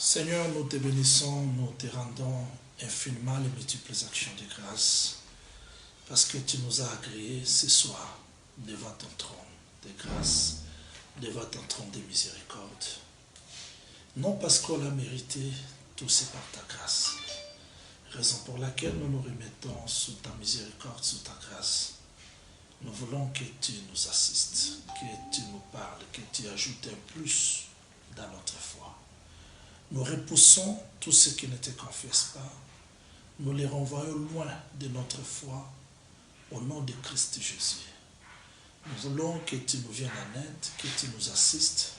Seigneur, nous te bénissons, nous te rendons infiniment les multiples actions de grâce parce que tu nous as agréés ce soir devant ton trône de grâce, devant ton trône de miséricorde. Non parce qu'on l'a mérité, tout c'est par ta grâce. Raison pour laquelle nous nous remettons sous ta miséricorde, sous ta grâce. Nous voulons que tu nous assistes, que tu nous parles, que tu ajoutes un plus dans notre foi. Nous repoussons tout ce qui ne te confesse pas. Nous les renvoyons loin de notre foi au nom de Christ Jésus. Nous voulons que tu nous viennes en aide, que tu nous assistes.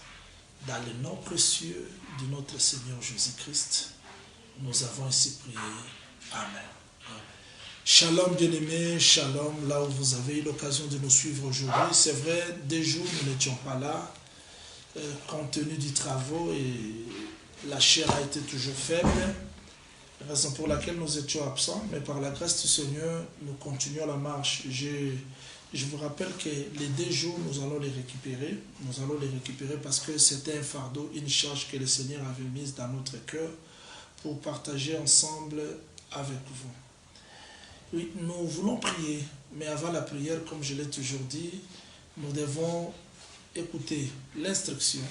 Dans le nom précieux de notre Seigneur Jésus-Christ, nous avons ainsi prié. Amen. Shalom bien-aimés, shalom, là où vous avez eu l'occasion de nous suivre aujourd'hui. C'est vrai, des jours nous n'étions pas là, compte tenu des travaux et la chair a été toujours faible, raison pour laquelle nous étions absents, mais par la grâce du Seigneur, nous continuons la marche. Je vous rappelle que les 2 jours, nous allons les récupérer. Nous allons les récupérer parce que c'était un fardeau, une charge que le Seigneur avait mise dans notre cœur pour partager ensemble avec vous. Oui, nous voulons prier, mais avant la prière, comme je l'ai toujours dit, nous devons écouter l'instruction,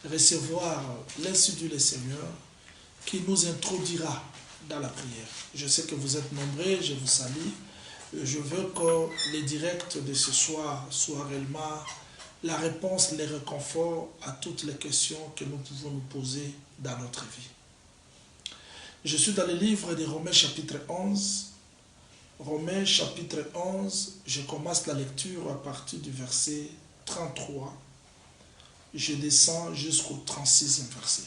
recevoir l'instruction du Seigneur qui nous introduira dans la prière. Je sais que vous êtes nombreux, je vous salue. Je veux que les directs de ce soir soient réellement la réponse, le réconfort à toutes les questions que nous pouvons nous poser dans notre vie. Je suis dans le livre de Romains chapitre 11. Romains chapitre 11, je commence la lecture à partir du verset 33. Je descends jusqu'au 36e verset.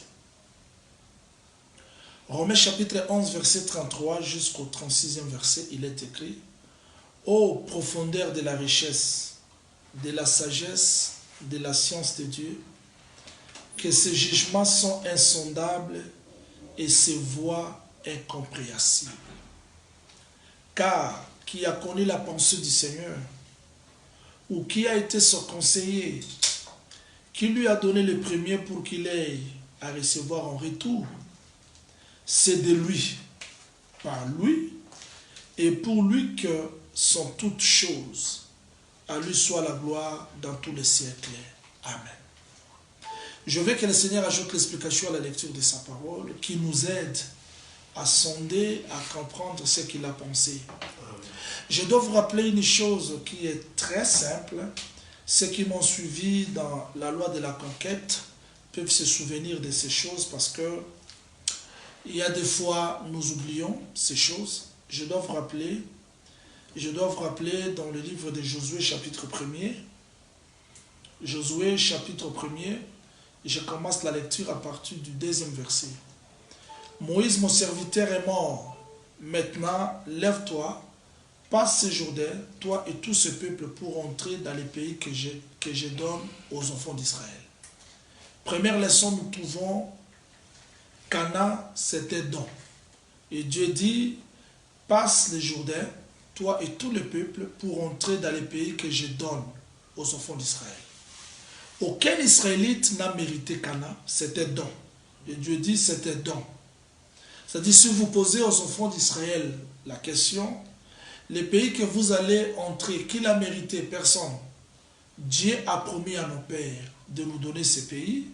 Romains chapitre 11, verset 33 jusqu'au 36e verset, il est écrit: ô profondeur de la richesse, de la sagesse, de la science de Dieu, que ses jugements sont insondables et ses voies incompréhensibles. Car qui a connu la pensée du Seigneur, ou qui a été son conseiller, qui lui a donné le premier pour qu'il ait à recevoir en retour? C'est de lui, par lui, et pour lui que sont toutes choses. À lui soit la gloire dans tous les siècles. Amen. Je veux que le Seigneur ajoute l'explication à la lecture de sa parole, qui nous aide à sonder, à comprendre ce qu'il a pensé. Je dois vous rappeler une chose qui est très simple. Ceux qui m'ont suivi dans la loi de la conquête peuvent se souvenir de ces choses parce que il y a des fois nous oublions ces choses. Je dois vous rappeler dans le livre de Josué chapitre 1er. Josué chapitre 1er, je commence la lecture à partir du 2e verset. Moïse, mon serviteur, est mort. Maintenant, lève-toi, passe ce Jourdain, toi et tout ce peuple, pour entrer dans les pays que je donne aux enfants d'Israël. Première leçon, nous trouvons Canaan, c'était don. Et Dieu dit, passe le Jourdain, toi et tout le peuple, pour entrer dans les pays que je donne aux enfants d'Israël. Aucun Israélite n'a mérité Canaan, c'était don. Et Dieu dit, c'était don. C'est-à-dire, si vous posez aux enfants d'Israël la question, les pays que vous allez entrer, qui l'a mérité? Personne. Dieu a promis à nos pères de nous donner ces pays.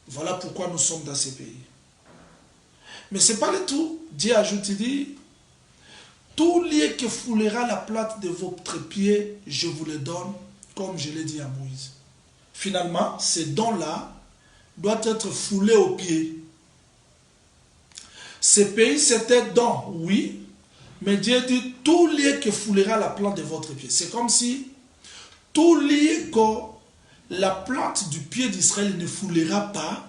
Voilà pourquoi nous sommes dans ces pays. Mais ce n'est pas le tout. Dieu ajoute, il dit, tout lieu que foulera la plate de votre pied, je vous le donne, comme je l'ai dit à Moïse. Finalement, ces dons-là doivent être foulés aux pieds. Ces pays, c'était don, oui, mais Dieu dit tout lieu que foulera la plante de votre pied. C'est comme si tout lieu que la plante du pied d'Israël ne foulera pas,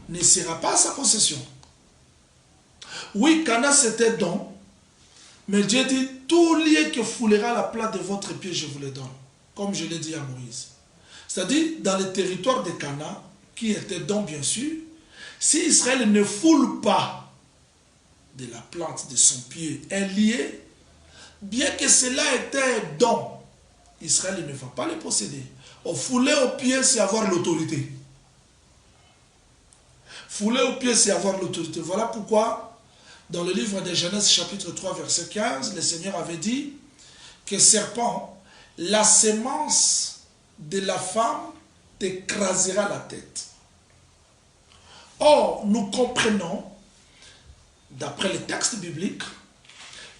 ne sera pas à sa possession. Oui, Canaan c'était don, mais Dieu dit tout lieu que foulera la plante de votre pied, je vous le donne, comme je l'ai dit à Moïse. C'est-à-dire, dans le territoire de Canaan, qui était don bien sûr, si Israël ne foule pas de la plante de son pied un lieu, bien que cela était un don, Israël ne va pas le posséder. Au fouler au pied, c'est avoir l'autorité. Fouler aux pieds, c'est avoir l'autorité. Voilà pourquoi, dans le livre de Genèse, chapitre 3, verset 15, le Seigneur avait dit que serpent, la sémence de la femme t'écrasera la tête. Or, nous comprenons, d'après les textes bibliques,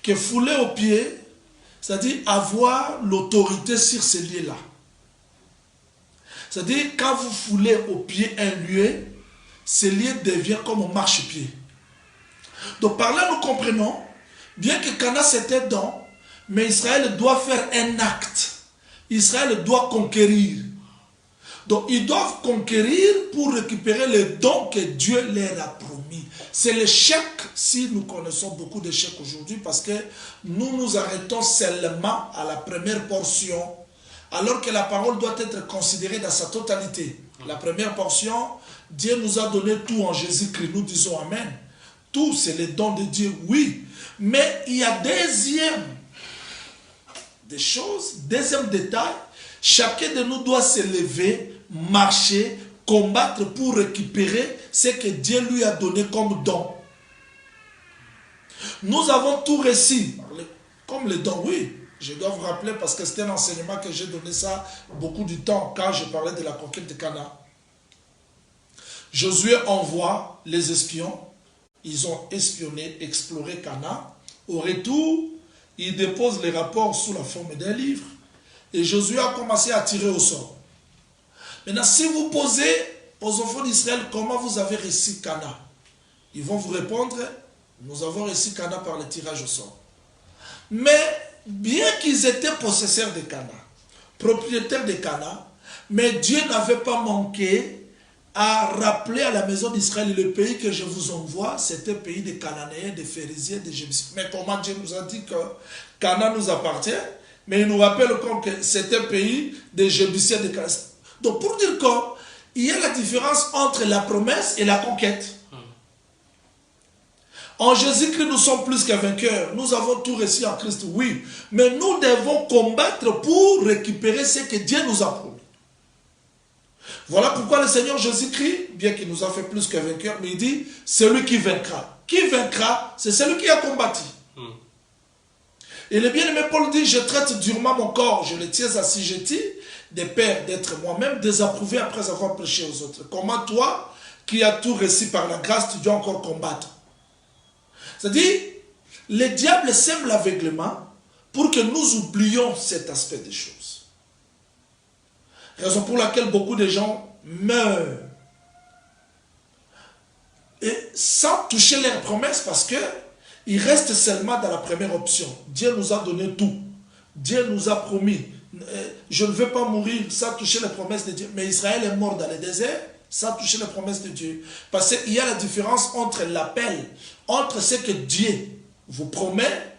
que fouler aux pieds, c'est-à-dire avoir l'autorité sur ces lieux-là. C'est-à-dire, quand vous foulez au pied un lieu, ce lieu devient comme un marchepied. Donc par là, nous comprenons, bien que Cana c'était don, mais Israël doit faire un acte. Israël doit conquérir. Donc ils doivent conquérir pour récupérer les dons que Dieu leur a promis. C'est l'échec, si nous connaissons beaucoup d'échecs aujourd'hui, parce que nous nous arrêtons seulement à la première portion, alors que la parole doit être considérée dans sa totalité. La première portion, Dieu nous a donné tout en Jésus-Christ, nous disons Amen. Tout, c'est les dons de Dieu, oui. Mais il y a deuxième détail, chacun de nous doit se lever, marcher, combattre pour récupérer ce que Dieu lui a donné comme don. Nous avons tout réussi, comme les dons, oui. Je dois vous rappeler parce que c'était un enseignement que j'ai donné ça beaucoup du temps quand je parlais de la conquête de Canaan. Josué envoie les espions. Ils ont espionné, exploré Canaan. Au retour, ils déposent les rapports sous la forme d'un livre. Et Josué a commencé à tirer au sort. Maintenant, si vous posez aux enfants d'Israël comment vous avez réussi Canaan, ils vont vous répondre, nous avons réussi Canaan par le tirage au sort. Mais bien qu'ils étaient possesseurs de Canaan, propriétaires de Canaan, mais Dieu n'avait pas manqué à rappeler à la maison d'Israël, le pays que je vous envoie, c'était le pays des Cananéens, des Phérésiens, des Jébusiens. Mais comment Dieu nous a dit que Canaan nous appartient, mais il nous rappelle que c'était le pays des Jébusiens, des Cananéens. Donc pour dire qu'il y a la différence entre la promesse et la conquête. En Jésus-Christ, nous sommes plus que vainqueurs. Nous avons tout réussi en Christ, oui. Mais nous devons combattre pour récupérer ce que Dieu nous a promis. Voilà pourquoi le Seigneur Jésus-Christ, bien qu'il nous a fait plus que vainqueurs, mais il dit, celui qui vaincra. Qui vaincra, c'est celui qui a combattu. Et le bien-aimé Paul dit, je traite durement mon corps, je le tiens assujetti, des pères, d'être moi-même désapprouvé après avoir prêché aux autres. Comment toi, qui as tout réussi par la grâce, tu dois encore combattre? C'est-à-dire, le diable sème l'aveuglement pour que nous oublions cet aspect des choses. Raison pour laquelle beaucoup de gens meurent. Et sans toucher leurs promesses parce qu'ils restent seulement dans la première option. Dieu nous a donné tout. Dieu nous a promis. Je ne veux pas mourir sans toucher les promesses de Dieu. Mais Israël est mort dans le désert sans toucher les promesses de Dieu. Parce qu'il y a la différence entre l'appel, entre ce que Dieu vous promet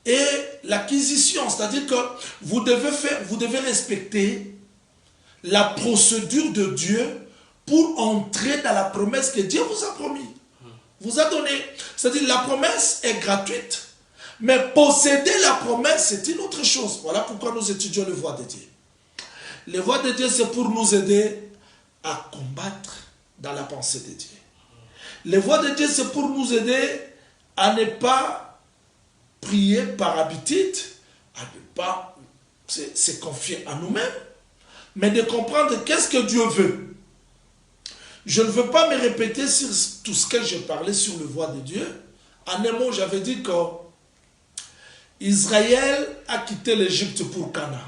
et l'acquisition. C'est-à-dire que vous devez respecter la procédure de Dieu pour entrer dans la promesse que Dieu vous a promis. Vous a donné. C'est-à-dire la promesse est gratuite. Mais posséder la promesse, c'est une autre chose. Voilà pourquoi nous étudions les voies de Dieu. Les voies de Dieu, c'est pour nous aider à combattre dans la pensée de Dieu. Les voies de Dieu, c'est pour nous aider à ne pas prier par habitude, à ne pas se confier à nous-mêmes, mais de comprendre qu'est-ce que Dieu veut. Je ne veux pas me répéter sur tout ce que j'ai parlé sur les voies de Dieu. En un mot, j'avais dit que Israël a quitté l'Égypte pour Canaan.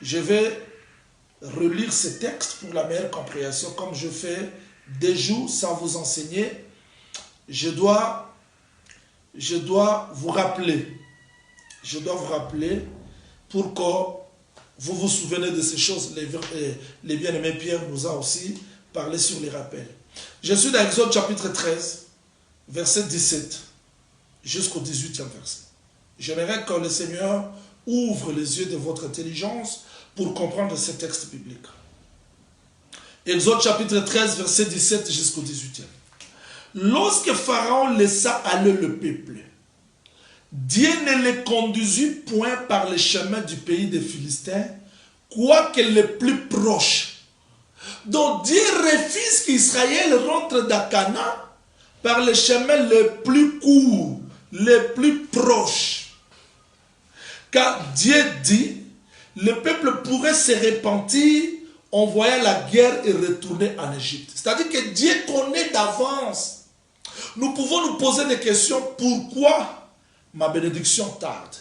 Je vais relire ce texte pour la meilleure compréhension. Comme je fais des jours sans vous enseigner, je dois vous rappeler. Je dois vous rappeler pour que vous vous souvenez de ces choses. Les bien-aimés Pierre nous a aussi parlé sur les rappels. Je suis dans Exode chapitre 13, verset 17, jusqu'au 18e verset. J'aimerais que le Seigneur ouvre les yeux de votre intelligence pour comprendre ces textes bibliques. Exode chapitre 13, verset 17 jusqu'au 18e. Lorsque Pharaon laissa aller le peuple, Dieu ne les conduisit point par les chemins du pays des Philistins, quoique les plus proches. Donc Dieu refuse qu'Israël rentre dans Canaan par le chemin le plus court, le plus proche. Car Dieu dit, le peuple pourrait se repentir en voyant la guerre et retourner en Égypte. C'est-à-dire que Dieu connaît d'avance. Nous pouvons nous poser des questions. Pourquoi ma bénédiction tarde?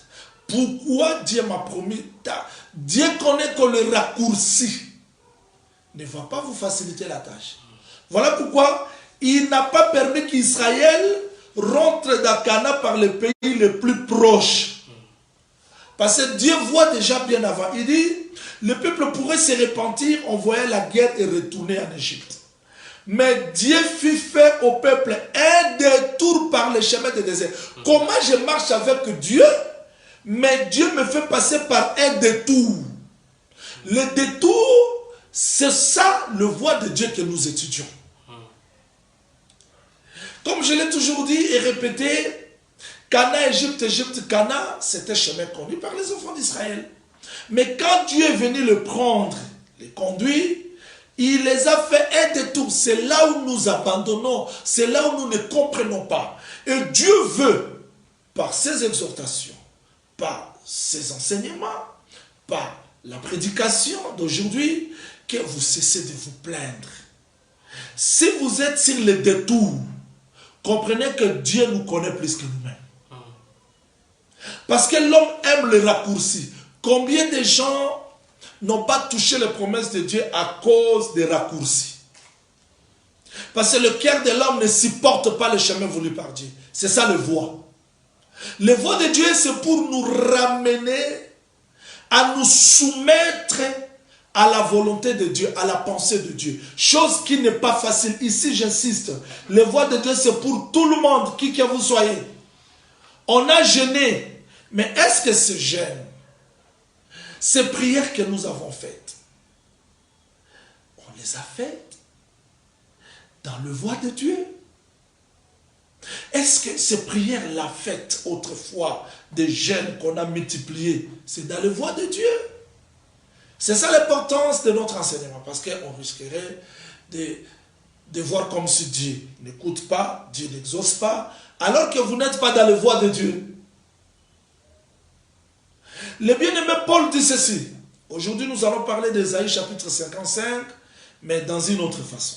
Pourquoi Dieu m'a promis tard? Dieu connaît que le raccourci ne va pas vous faciliter la tâche. Voilà pourquoi il n'a pas permis qu'Israël rentre dans Canaan par le pays le plus proche. Parce que Dieu voit déjà bien avant. Il dit, le peuple pourrait se repentir en voyant la guerre et retourner en Égypte. Mais Dieu fit faire au peuple un détour par le chemin du désert. Comment je marche avec Dieu, mais Dieu me fait passer par un détour. Le détour, c'est ça le voie de Dieu que nous étudions. Comme je l'ai toujours dit et répété, Canaan, Égypte, Égypte, Canaan, c'était chemin conduit par les enfants d'Israël. Mais quand Dieu est venu le prendre, les conduire, il les a fait un détour. C'est là où nous abandonnons, c'est là où nous ne comprenons pas. Et Dieu veut, par ses exhortations, par ses enseignements, par la prédication d'aujourd'hui, que vous cessez de vous plaindre. Si vous êtes sur le détour, comprenez que Dieu nous connaît plus que nous-mêmes. Parce que l'homme aime le raccourci. Combien de gens n'ont pas touché les promesses de Dieu à cause des raccourcis? Parce que le cœur de l'homme ne supporte pas le chemin voulu par Dieu. C'est ça le voie. Le voie de Dieu, c'est pour nous ramener à nous soumettre à la volonté de Dieu, à la pensée de Dieu. Chose qui n'est pas facile. Ici, j'insiste. Le voie de Dieu, c'est pour tout le monde, qui que vous soyez. On a jeûné. Mais est-ce que ce jeûne, ces prières que nous avons faites, on les a faites dans le voie de Dieu? Est-ce que ces prières-là faites autrefois, des jeûnes qu'on a multipliés, c'est dans le voie de Dieu? C'est ça l'importance de notre enseignement, parce qu'on risquerait de voir comme si Dieu n'écoute pas, Dieu n'exauce pas, alors que vous n'êtes pas dans le voie de Dieu. Le bien-aimé Paul dit ceci. Aujourd'hui, nous allons parler d'Ésaïe chapitre 55, mais dans une autre façon.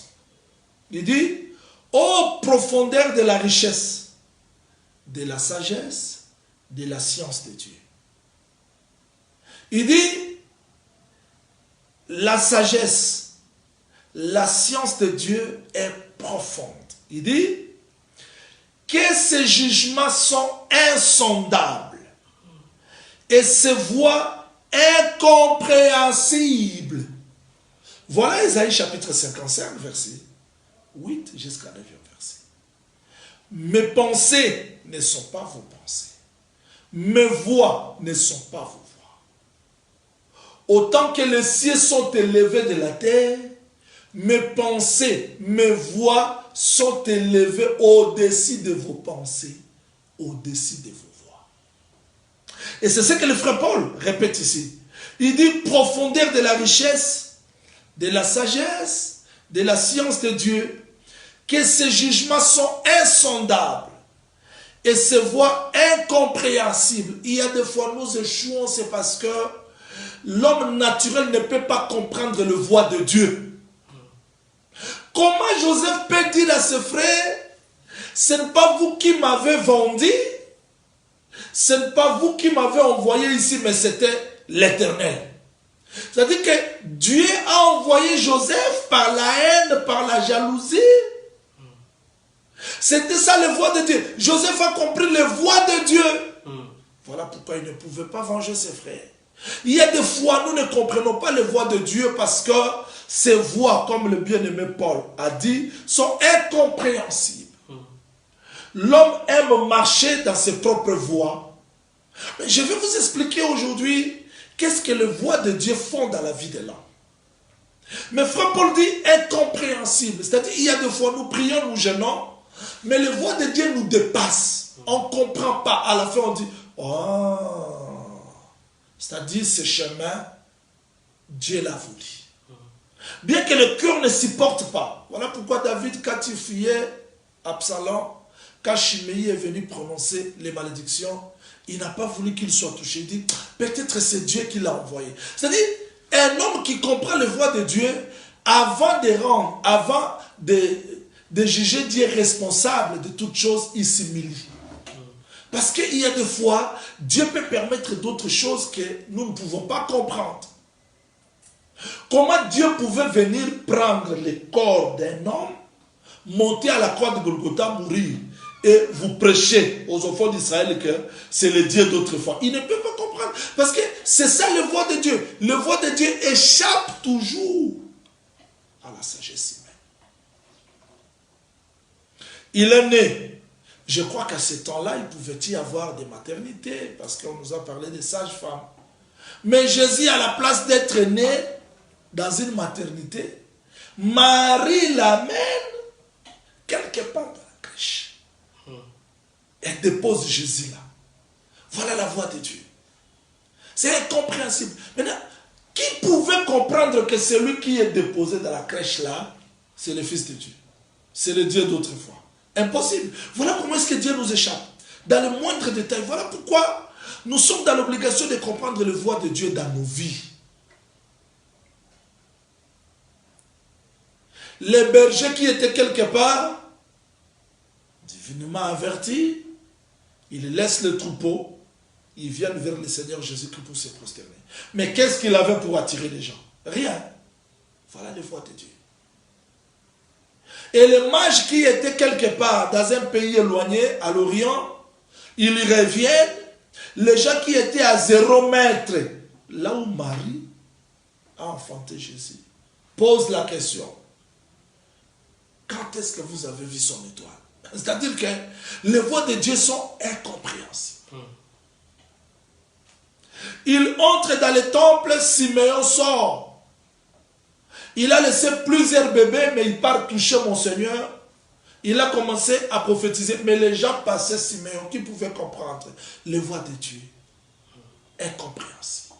Il dit, ô profondeur de la richesse, de la sagesse, de la science de Dieu. Il dit, la sagesse, la science de Dieu est profonde. Il dit, que ses jugements sont insondables et ses voies incompréhensibles. Voilà Ésaïe chapitre 55, verset 8 jusqu'à 9e verset. Mes pensées ne sont pas vos pensées. Mes voix ne sont pas vos voix. Autant que les cieux sont élevés de la terre, mes pensées, mes voix sont élevées au-dessus de vos pensées, au-dessus de vos voix. Et c'est ce que le frère Paul répète ici. Il dit profondeur de la richesse, de la sagesse, de la science de Dieu, que ses jugements sont insondables et ses voies incompréhensibles. Il y a des fois nous échouons, c'est parce que l'homme naturel ne peut pas comprendre le voie de Dieu. Comment Joseph peut dire à ses frères, ce n'est pas vous qui m'avez vendu, ce n'est pas vous qui m'avez envoyé ici, mais c'était l'Éternel. C'est-à-dire que Dieu a envoyé Joseph par la haine, par la jalousie. C'était ça le voie de Dieu. Joseph a compris le voie de Dieu. Voilà pourquoi il ne pouvait pas venger ses frères. Il y a des fois, nous ne comprenons pas les voies de Dieu parce que ces voies, comme le bien-aimé Paul a dit, sont incompréhensibles. L'homme aime marcher dans ses propres voies. Mais je vais vous expliquer aujourd'hui qu'est-ce que les voies de Dieu font dans la vie de l'homme. Mais frère Paul dit incompréhensible. C'est-à-dire, il y a des fois, nous prions, nous jeûnons, mais les voies de Dieu nous dépassent. On ne comprend pas. À la fin, on dit, oh, c'est-à-dire ce chemin, Dieu l'a voulu. Bien que le cœur ne s'y porte pas. Voilà pourquoi David, quand il fuyait Absalom, quand Chiméi est venu prononcer les malédictions, il n'a pas voulu qu'il soit touché. Il dit, peut-être c'est Dieu qui l'a envoyé. C'est-à-dire, un homme qui comprend la voix de Dieu, avant de rendre, avant de juger Dieu responsable de toutes choses, il s'humilie. Parce qu'il y a des fois, Dieu peut permettre d'autres choses que nous ne pouvons pas comprendre. Comment Dieu pouvait venir prendre le corps d'un homme, monter à la croix de Golgotha, mourir, et vous prêcher aux enfants d'Israël que c'est le Dieu d'autrefois. Il ne peut pas comprendre. Parce que c'est ça le voix de Dieu. Le voix de Dieu échappe toujours à la sagesse humaine. Il est né. Je crois qu'à ce temps-là, il pouvait y avoir des maternités, parce qu'on nous a parlé des sages-femmes. Mais Jésus, à la place d'être né dans une maternité, Marie l'amène quelque part dans la crèche. Elle dépose Jésus là. Voilà la voix de Dieu. C'est incompréhensible. Maintenant, qui pouvait comprendre que celui qui est déposé dans la crèche là, c'est le Fils de Dieu? C'est le Dieu d'autrefois. Impossible. Voilà comment est-ce que Dieu nous échappe. Dans le moindre détail. Voilà pourquoi nous sommes dans l'obligation de comprendre la voix de Dieu dans nos vies. Les bergers qui étaient quelque part, divinement avertis, ils laissent le troupeau, ils viennent vers le Seigneur Jésus-Christ pour se prosterner. Mais qu'est-ce qu'il avait pour attirer les gens? Rien. Voilà les voix de Dieu. Et les mages qui étaient quelque part dans un pays éloigné, à l'Orient, ils reviennent. Les gens qui étaient à 0 mètre, là où Marie a enfanté Jésus, posent la question. Quand est-ce que vous avez vu son étoile? C'est-à-dire que les voix de Dieu sont incompréhensibles. Il entre dans le temple, Simeon sort. Il a laissé plusieurs bébés, mais il part toucher mon Seigneur. Il a commencé à prophétiser, mais les gens passaient Simeon, qui pouvaient comprendre les voix de Dieu. Incompréhensible.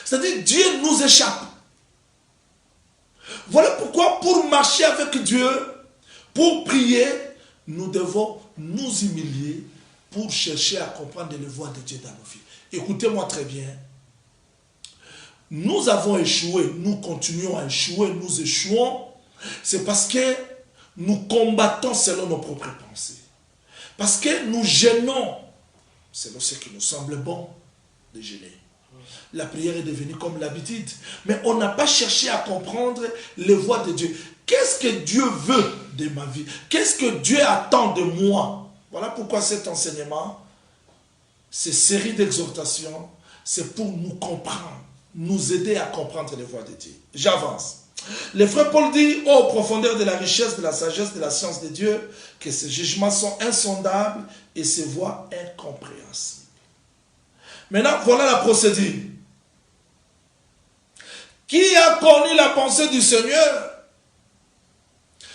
C'est-à-dire, Dieu nous échappe. Voilà pourquoi, pour marcher avec Dieu, pour prier, nous devons nous humilier pour chercher à comprendre les voix de Dieu dans nos vies. Écoutez-moi très bien. Nous avons échoué, nous continuons à échouer, nous échouons. C'est parce que nous combattons selon nos propres pensées. Parce que nous gênons selon ce qui nous semble bon de gêner. La prière est devenue comme l'habitude. Mais on n'a pas cherché à comprendre les voix de Dieu. Qu'est-ce que Dieu veut de ma vie? Qu'est-ce que Dieu attend de moi? Voilà pourquoi cet enseignement, ces séries d'exhortations, c'est pour nous comprendre, nous aider à comprendre les voix de Dieu. J'avance. Le frère Paul dit, ô profondeur de la richesse, de la sagesse, de la science de Dieu, que ses jugements sont insondables et ses voix incompréhensibles. Maintenant, voilà la procédure. Qui a connu la pensée du Seigneur?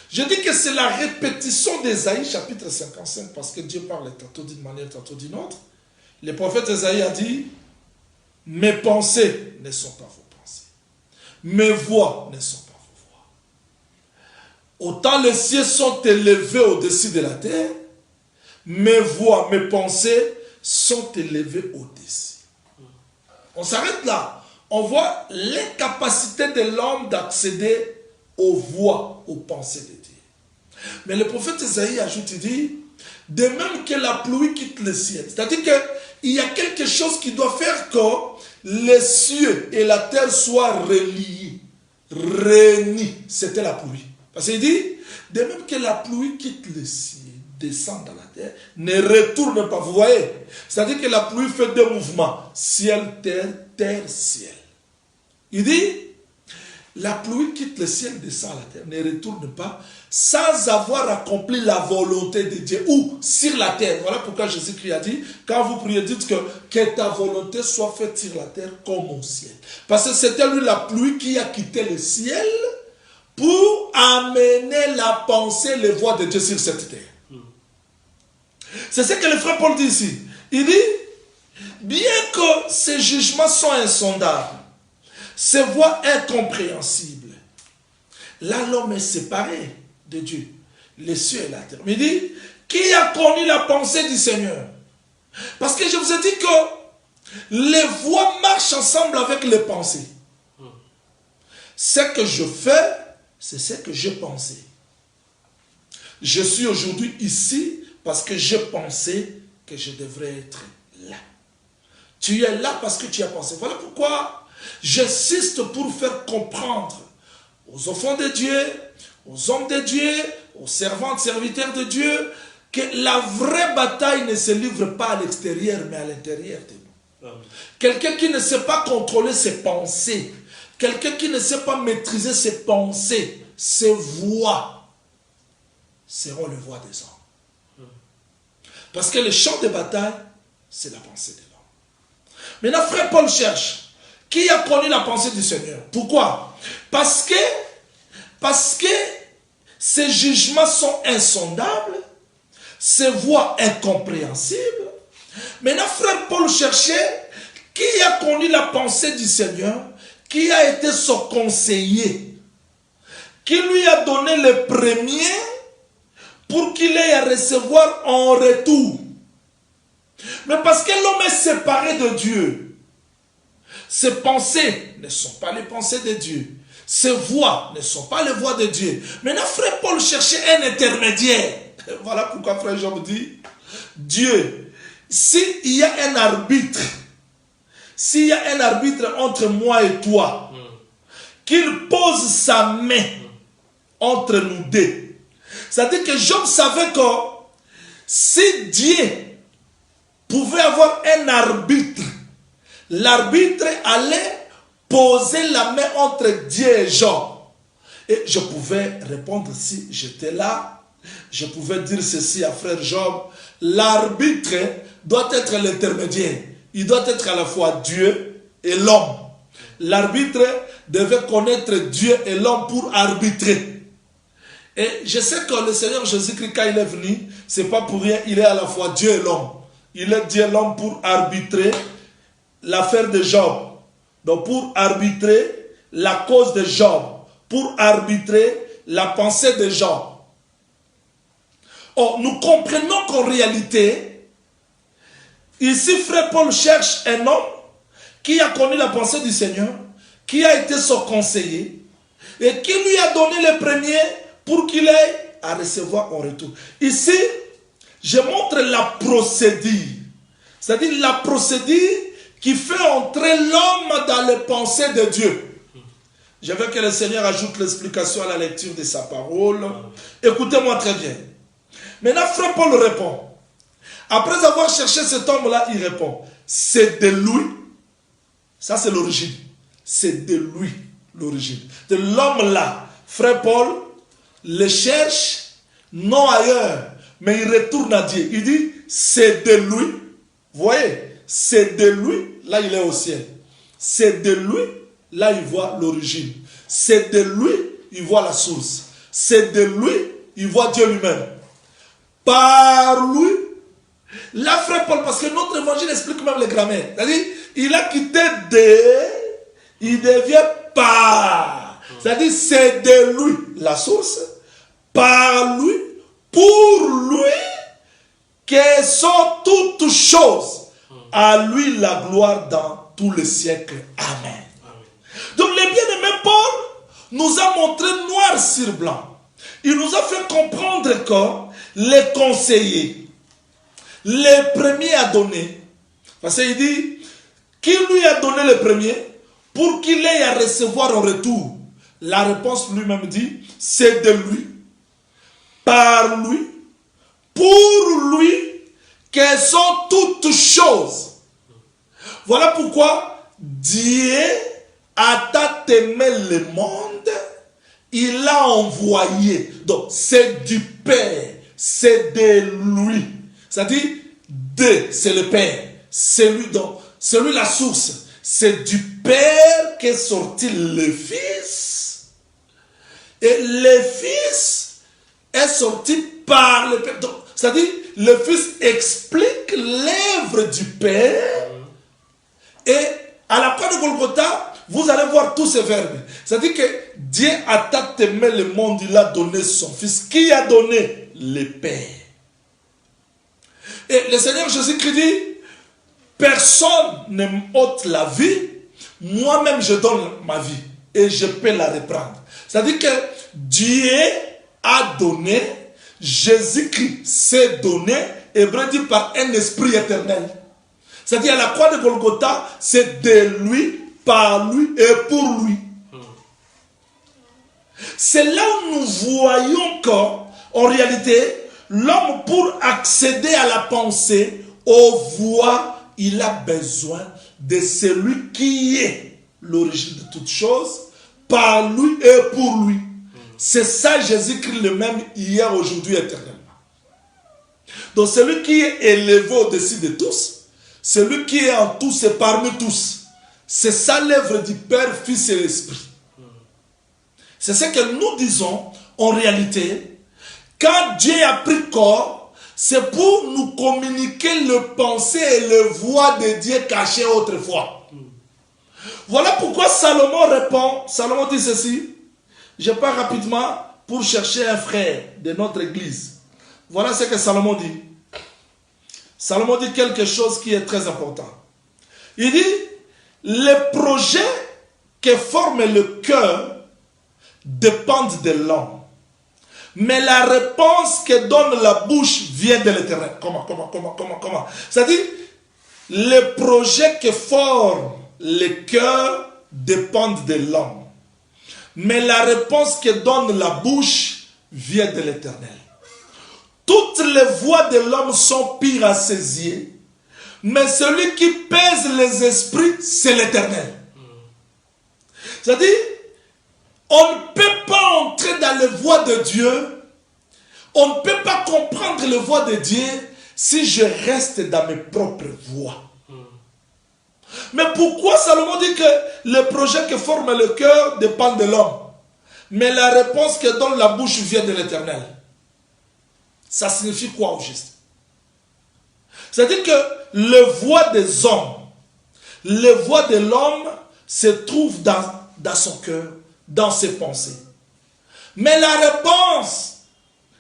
Je dis que c'est la répétition d'Ésaïe, chapitre 55, parce que Dieu parle tantôt d'une manière, tantôt d'une autre. Le prophète Ésaïe a dit, mes pensées ne sont pas vos pensées. Mes voix ne sont pas vos voix. Autant les cieux sont élevés au-dessus de la terre, mes voix, mes pensées sont élevées au-dessus. On s'arrête là. On voit l'incapacité de l'homme d'accéder aux voix, aux pensées de Dieu. Mais le prophète Ésaïe ajoute, il dit, de même que la pluie quitte le ciel. C'est-à-dire qu'il y a quelque chose qui doit faire que les cieux et la terre soient reliés, réunis. C'était la pluie. Parce qu'il dit, de même que la pluie quitte le ciel, descend dans la terre, ne retourne pas. Vous voyez? C'est-à-dire que la pluie fait deux mouvements. Ciel, terre, terre, ciel. Il dit, la pluie quitte le ciel, descend à la terre, ne retourne pas, sans avoir accompli la volonté de Dieu, ou sur la terre. Voilà pourquoi Jésus-Christ a dit, quand vous priez, dites que ta volonté soit faite sur la terre comme au ciel. Parce que c'était lui la pluie qui a quitté le ciel pour amener la pensée, les voix de Dieu sur cette terre. C'est ce que le frère Paul dit ici. Il dit, bien que ces jugements sont insondables, ses voies incompréhensibles. Là, l'homme est séparé de Dieu, les cieux et la terre. Mais il dit, qui a connu la pensée du Seigneur? Parce que je vous ai dit que les voies marchent ensemble avec les pensées. Ce que je fais, c'est ce que j'ai pensé. Je suis aujourd'hui ici parce que j'ai pensé que je devrais être là. Tu es là parce que tu as pensé. Voilà pourquoi j'insiste pour faire comprendre aux enfants de Dieu, aux hommes de Dieu, aux servantes, serviteurs de Dieu, que la vraie bataille ne se livre pas à l'extérieur, mais à l'intérieur de nous. Quelqu'un qui ne sait pas contrôler ses pensées, quelqu'un qui ne sait pas maîtriser ses pensées, ses voix, seront les voix des hommes. Parce que le champ de bataille, c'est la pensée de l'homme. Maintenant, frère Paul cherche. Qui a connu la pensée du Seigneur? Pourquoi? Parce que ses jugements sont insondables, ses voies incompréhensibles. Maintenant, frère Paul cherchait qui a connu la pensée du Seigneur, qui a été son conseiller, qui lui a donné le premier pour qu'il ait à recevoir en retour. Mais parce que l'homme est séparé de Dieu, ses pensées ne sont pas les pensées de Dieu. Ses voix ne sont pas les voix de Dieu. Maintenant, frère Paul cherchait un intermédiaire. Voilà pourquoi frère Job dit, Dieu, s'il y a un arbitre, s'il y a un arbitre entre moi et toi, qu'il pose sa main entre nous deux. C'est-à-dire que Job savait que si Dieu pouvait avoir un arbitre, l'arbitre allait poser la main entre Dieu et Job. Et je pouvais répondre si j'étais là. Je pouvais dire ceci à frère Job. L'arbitre doit être l'intermédiaire. Il doit être à la fois Dieu et l'homme. L'arbitre devait connaître Dieu et l'homme pour arbitrer. Et je sais que le Seigneur Jésus-Christ, quand il est venu, c'est pas pour rien, il est à la fois Dieu et l'homme. Il est Dieu et l'homme pour arbitrer l'affaire de Job. Donc pour arbitrer la cause de Job, pour arbitrer la pensée de Job. Or, nous comprenons qu'en réalité, ici frère Paul cherche un homme qui a connu la pensée du Seigneur, qui a été son conseiller, et qui lui a donné le premier pour qu'il ait à recevoir en retour. Ici, je montre la procédure, c'est-à-dire la procédure qui fait entrer l'homme dans les pensées de Dieu. Je veux que le Seigneur ajoute l'explication à la lecture de sa parole. Écoutez-moi très bien. Maintenant, frère Paul répond. Après avoir cherché cet homme-là, il répond. C'est de lui. Ça, c'est l'origine. C'est de lui, l'origine. De l'homme-là. Frère Paul le cherche, non ailleurs, mais il retourne à Dieu. Il dit, c'est de lui. Vous voyez? C'est de lui, là il est au ciel. C'est de lui, là il voit l'origine. C'est de lui, il voit la source. C'est de lui, il voit Dieu lui-même. Par lui, là frère Paul, parce que notre évangile explique même les grammaires. C'est-à-dire, il a quitté de, il devient par. C'est-à-dire, c'est de lui, la source. Par lui, pour lui, que sont toutes choses. À lui la gloire dans tous les siècles. Amen. Donc le bien-aimé Paul nous a montré noir sur blanc. Il nous a fait comprendre que les conseillers, les premiers à donner, parce qu'il dit, qui lui a donné le premier pour qu'il ait à recevoir en retour? La réponse lui-même dit, c'est de lui, par lui, pour lui, quelles sont toutes choses. Voilà pourquoi Dieu a tant aimé le monde, il l'a envoyé. Donc c'est du Père, c'est de lui. C'est-à-dire, c'est le Père, c'est lui, donc, c'est lui la source. C'est du Père qu'est sorti le Fils. Et le Fils est sorti par le Père. Donc, c'est-à-dire, le Fils explique l'œuvre du Père. Et à la croix de Golgotha, vous allez voir tous ces verbes. C'est-à-dire que Dieu a tant aimé le monde, il a donné son Fils. Qui a donné? Le Père. Et le Seigneur Jésus-Christ dit, personne ne m'ôte la vie, moi-même je donne ma vie et je peux la reprendre. C'est-à-dire que Dieu a donné, Jésus-Christ s'est donné, Hébreu dit par un esprit éternel. C'est-à-dire à la croix de Golgotha, c'est de lui, par lui et pour lui. C'est là où nous voyons qu'en réalité, l'homme pour accéder à la pensée, aux voies, il a besoin de celui qui est l'origine de toutes choses, par lui et pour lui. C'est ça Jésus-Christ le même hier, aujourd'hui, éternellement. Donc celui qui est élevé au-dessus de tous, celui qui est en tous et parmi tous, c'est ça l'œuvre du Père, Fils et l'Esprit. C'est ce que nous disons en réalité. Quand Dieu a pris corps, c'est pour nous communiquer le pensée et le voix de Dieu caché autrefois. Voilà pourquoi Salomon répond. Salomon dit ceci. Je pars rapidement pour chercher un frère de notre église. Voilà ce que Salomon dit. Salomon dit quelque chose qui est très important. Il dit, les projets que forme le cœur dépendent de l'homme. Mais la réponse que donne la bouche vient de l'Éternel. Comment? C'est-à-dire, les projets que forment le cœur dépendent de l'homme. Mais la réponse que donne la bouche vient de l'Éternel. Toutes les voies de l'homme sont pires à ses yeux, mais celui qui pèse les esprits, c'est l'Éternel. C'est-à-dire, on ne peut pas entrer dans les voies de Dieu, on ne peut pas comprendre les voies de Dieu si je reste dans mes propres voies. Mais pourquoi Salomon dit que le projet que forme le cœur dépend de l'homme, mais la réponse que donne la bouche vient de l'Éternel? Ça signifie quoi au juste? C'est-à-dire que les voix des hommes, les voix de l'homme se trouvent dans son cœur, dans ses pensées. Mais la réponse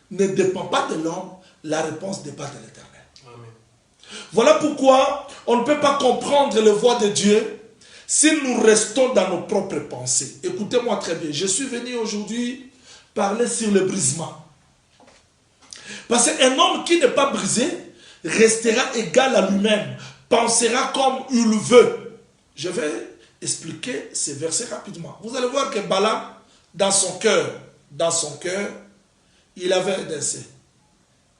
ne dépend pas de l'homme, la réponse dépend de l'Éternel. Voilà pourquoi on ne peut pas comprendre les voix de Dieu si nous restons dans nos propres pensées. Écoutez-moi très bien, je suis venu aujourd'hui parler sur le brisement. Parce qu'un homme qui n'est pas brisé restera égal à lui-même, pensera comme il veut. Je vais expliquer ces versets rapidement. Vous allez voir que Balaam, dans son cœur, il avait un dessein.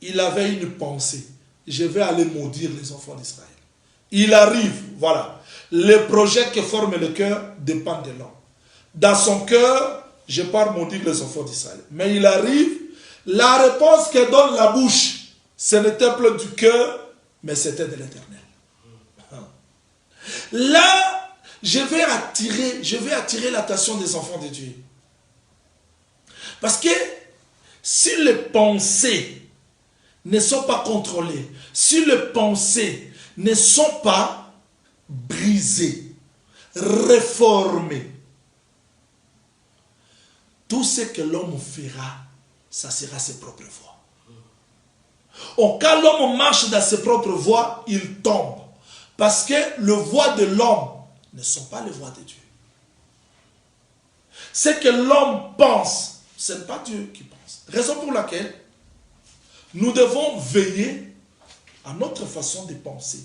Il avait une pensée. Je vais aller maudire les enfants d'Israël. Il arrive, voilà. Le projet que forme le cœur dépend de l'homme. Dans son cœur, je pars maudire les enfants d'Israël. Mais il arrive, la réponse que donne la bouche, ce n'était plus du cœur, mais c'était de l'Éternel. Là, je vais attirer l'attention des enfants de Dieu. Parce que si les pensées ne sont pas contrôlées, si les pensées ne sont pas brisées, réformées, tout ce que l'homme fera, ça sera ses propres voies. Quand l'homme marche dans ses propres voies, il tombe. Parce que les voies de l'homme ne sont pas les voies de Dieu. Ce que l'homme pense, ce n'est pas Dieu qui pense. Raison pour laquelle nous devons veiller à notre façon de penser.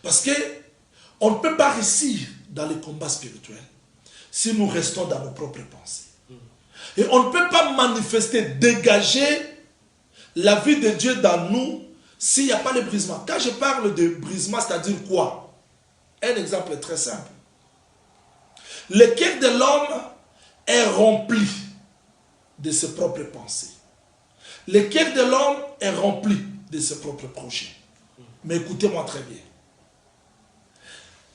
Parce qu'on ne peut pas réussir dans les combats spirituels si nous restons dans nos propres pensées. Et on ne peut pas manifester, dégager la vie de Dieu dans nous s'il n'y a pas de brisement. Quand je parle de brisement, c'est-à-dire quoi? Un exemple très simple. Le cœur de l'homme est rempli de ses propres pensées. Le cœur de l'homme est rempli de ses propres projets. Mais écoutez-moi très bien.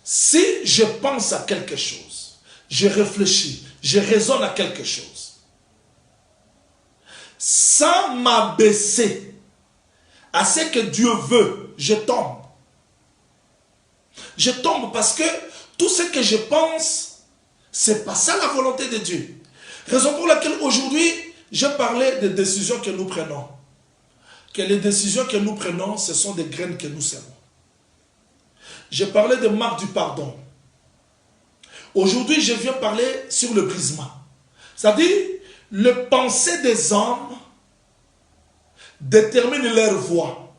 Si je pense à quelque chose, je réfléchis, je raisonne à quelque chose, sans m'abaisser à ce que Dieu veut, je tombe. Je tombe parce que tout ce que je pense, c'est pas ça la volonté de Dieu. Raison pour laquelle aujourd'hui, je parlais des décisions que nous prenons. Que les décisions que nous prenons, ce sont des graines que nous semons. Je parlais de marque du pardon. Aujourd'hui, je viens parler sur le brisement. C'est-à-dire, le pensée des hommes détermine leur voie.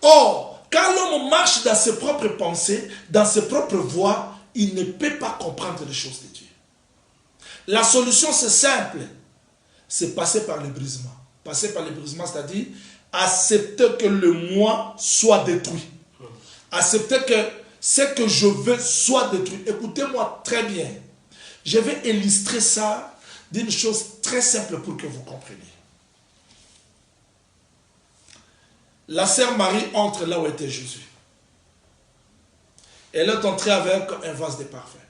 Or, quand l'homme marche dans ses propres pensées, dans ses propres voies, il ne peut pas comprendre les choses de Dieu. La solution, c'est simple. C'est passer par le brisement. Passer par le brisement, c'est-à-dire accepter que le moi soit détruit. Accepter que ce que je veux soit détruit. Écoutez-moi très bien. Je vais illustrer ça d'une chose très simple pour que vous compreniez. La sœur Marie entre là où était Jésus. Elle est entrée avec un vase de parfum.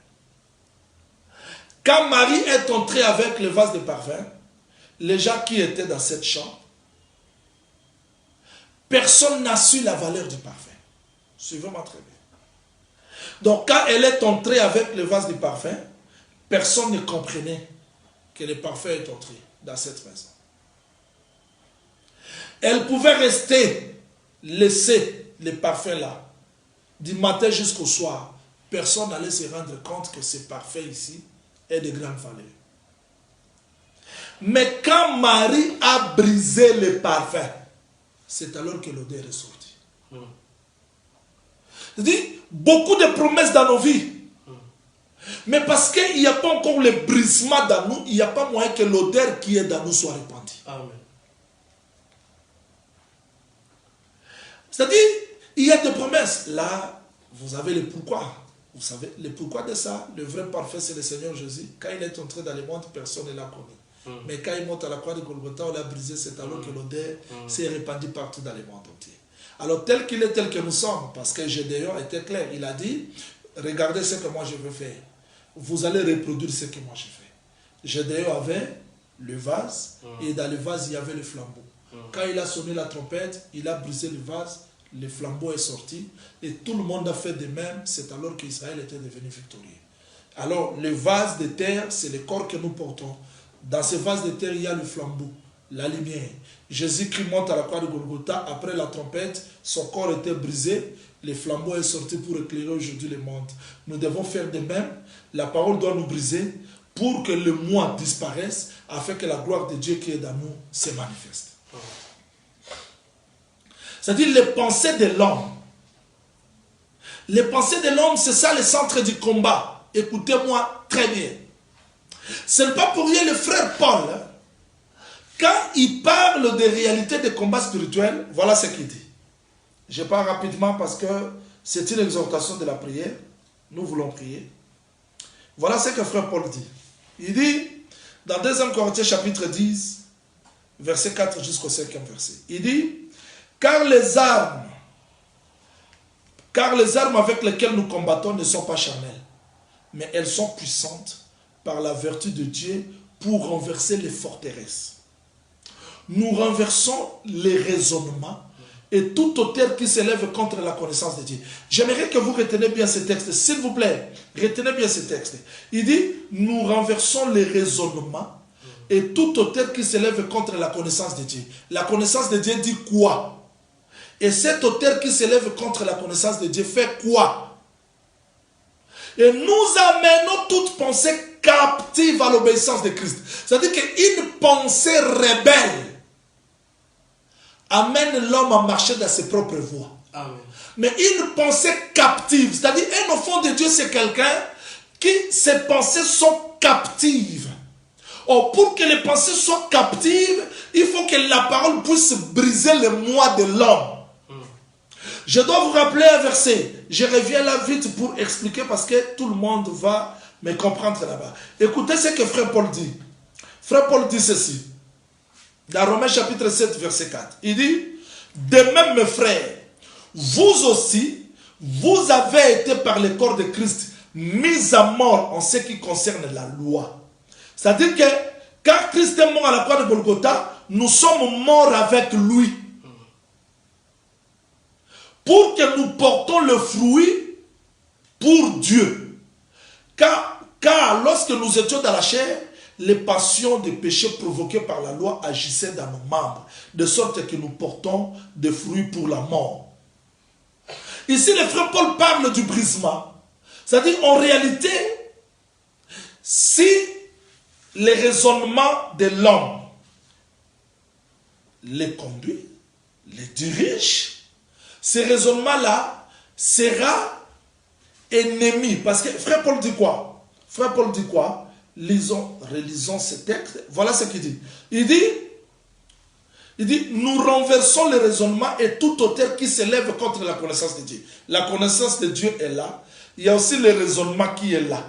Quand Marie est entrée avec le vase de parfum, les gens qui étaient dans cette chambre, personne n'a su la valeur du parfum. Suivez-moi très bien. Donc quand elle est entrée avec le vase de parfum, personne ne comprenait que le parfum est entré dans cette maison. Elle pouvait rester, laisser le parfum là, du matin jusqu'au soir. Personne n'allait se rendre compte que ce parfum ici est de grande valeur. Mais quand Marie a brisé le parfum, c'est alors que l'odeur est sortie. C'est-à-dire, beaucoup de promesses dans nos vies. Mais parce qu'il n'y a pas encore le brisement dans nous, il n'y a pas moyen que l'odeur qui est dans nous soit répandue. Amen. C'est-à-dire, il y a des promesses. Là, vous avez le pourquoi. Vous savez, le pourquoi de ça, le vrai parfait, c'est le Seigneur Jésus. Quand il est entré dans le monde, personne ne l'a connu. Mais quand il monte à la croix de Golgotha, on l'a brisé, c'est alors que l'odeur s'est répandue partout dans le monde entier. Alors, tel qu'il est, tel que nous sommes, parce que Gédéon était clair, il a dit, regardez ce que moi je veux faire. Vous allez reproduire ce que moi je fais. Gédéon avait le vase, et dans le vase, il y avait le flambeau. Quand il a sonné la trompette, il a brisé le vase, le flambeau est sorti, et tout le monde a fait de même, c'est alors qu'Israël était devenu victorieux. Alors, le vase de terre, c'est le corps que nous portons. Dans ce vase de terre, il y a le flambeau, la lumière. Jésus-Christ monte à la croix de Golgotha, après la trompette, son corps était brisé, le flambeau est sorti pour éclairer aujourd'hui le monde. Nous devons faire de même, la parole doit nous briser pour que le moi disparaisse, afin que la gloire de Dieu qui est dans nous se manifeste. C'est-à-dire les pensées de l'homme. Les pensées de l'homme, c'est ça le centre du combat. Écoutez-moi très bien. Ce n'est pas pour rien le frère Paul, quand il parle des réalités des combats spirituels, voilà ce qu'il dit. Je parle rapidement parce que c'est une exhortation de la prière. Nous voulons prier. Voilà ce que frère Paul dit. Il dit, dans 2 Corinthiens chapitre 10, verset 4 jusqu'au 5e verset, il dit, car les armes avec lesquelles nous combattons ne sont pas charnelles, mais elles sont puissantes par la vertu de Dieu pour renverser les forteresses. Nous renversons les raisonnements et toute hauteur qui s'élève contre la connaissance de Dieu. J'aimerais que vous reteniez bien ce texte, s'il vous plaît, retenez bien ce texte. Il dit, nous renversons les raisonnements et toute hauteur qui s'élève contre la connaissance de Dieu. La connaissance de Dieu dit quoi? Et cette hauteur qui s'élève contre la connaissance de Dieu fait quoi? Et nous amenons toute pensée captive à l'obéissance de Christ. C'est-à-dire qu'une pensée rebelle amène l'homme à marcher dans ses propres voies. Amen. Mais une pensée captive, c'est-à-dire un enfant de Dieu, c'est quelqu'un qui, ses pensées sont captives. Or, pour que les pensées soient captives, il faut que la parole puisse briser le moi de l'homme. Je dois vous rappeler un verset. Je reviens là vite pour expliquer parce que tout le monde va me comprendre là-bas. Écoutez ce que frère Paul dit. Frère Paul dit ceci. Dans Romains chapitre 7, verset 4. Il dit, de même mes frères, vous aussi, vous avez été par le corps de Christ mis à mort en ce qui concerne la loi. C'est-à-dire que quand Christ est mort à la croix de Golgotha, nous sommes morts avec lui. Pour que nous portons le fruit pour Dieu. Car lorsque nous étions dans la chair, les passions des péchés provoqués par la loi agissaient dans nos membres, de sorte que nous portons des fruits pour la mort. Ici, le frère Paul parle du brisement. C'est-à-dire, en réalité, si les raisonnements de l'homme les conduit, les dirige, ces raisonnements-là sera ennemi. Parce que frère Paul dit quoi? Frère Paul dit quoi? Relisons ce texte. Voilà ce qu'il dit. Il dit, nous renversons les raisonnements et tout auteur qui s'élève contre la connaissance de Dieu. La connaissance de Dieu est là. Il y a aussi le raisonnement qui est là.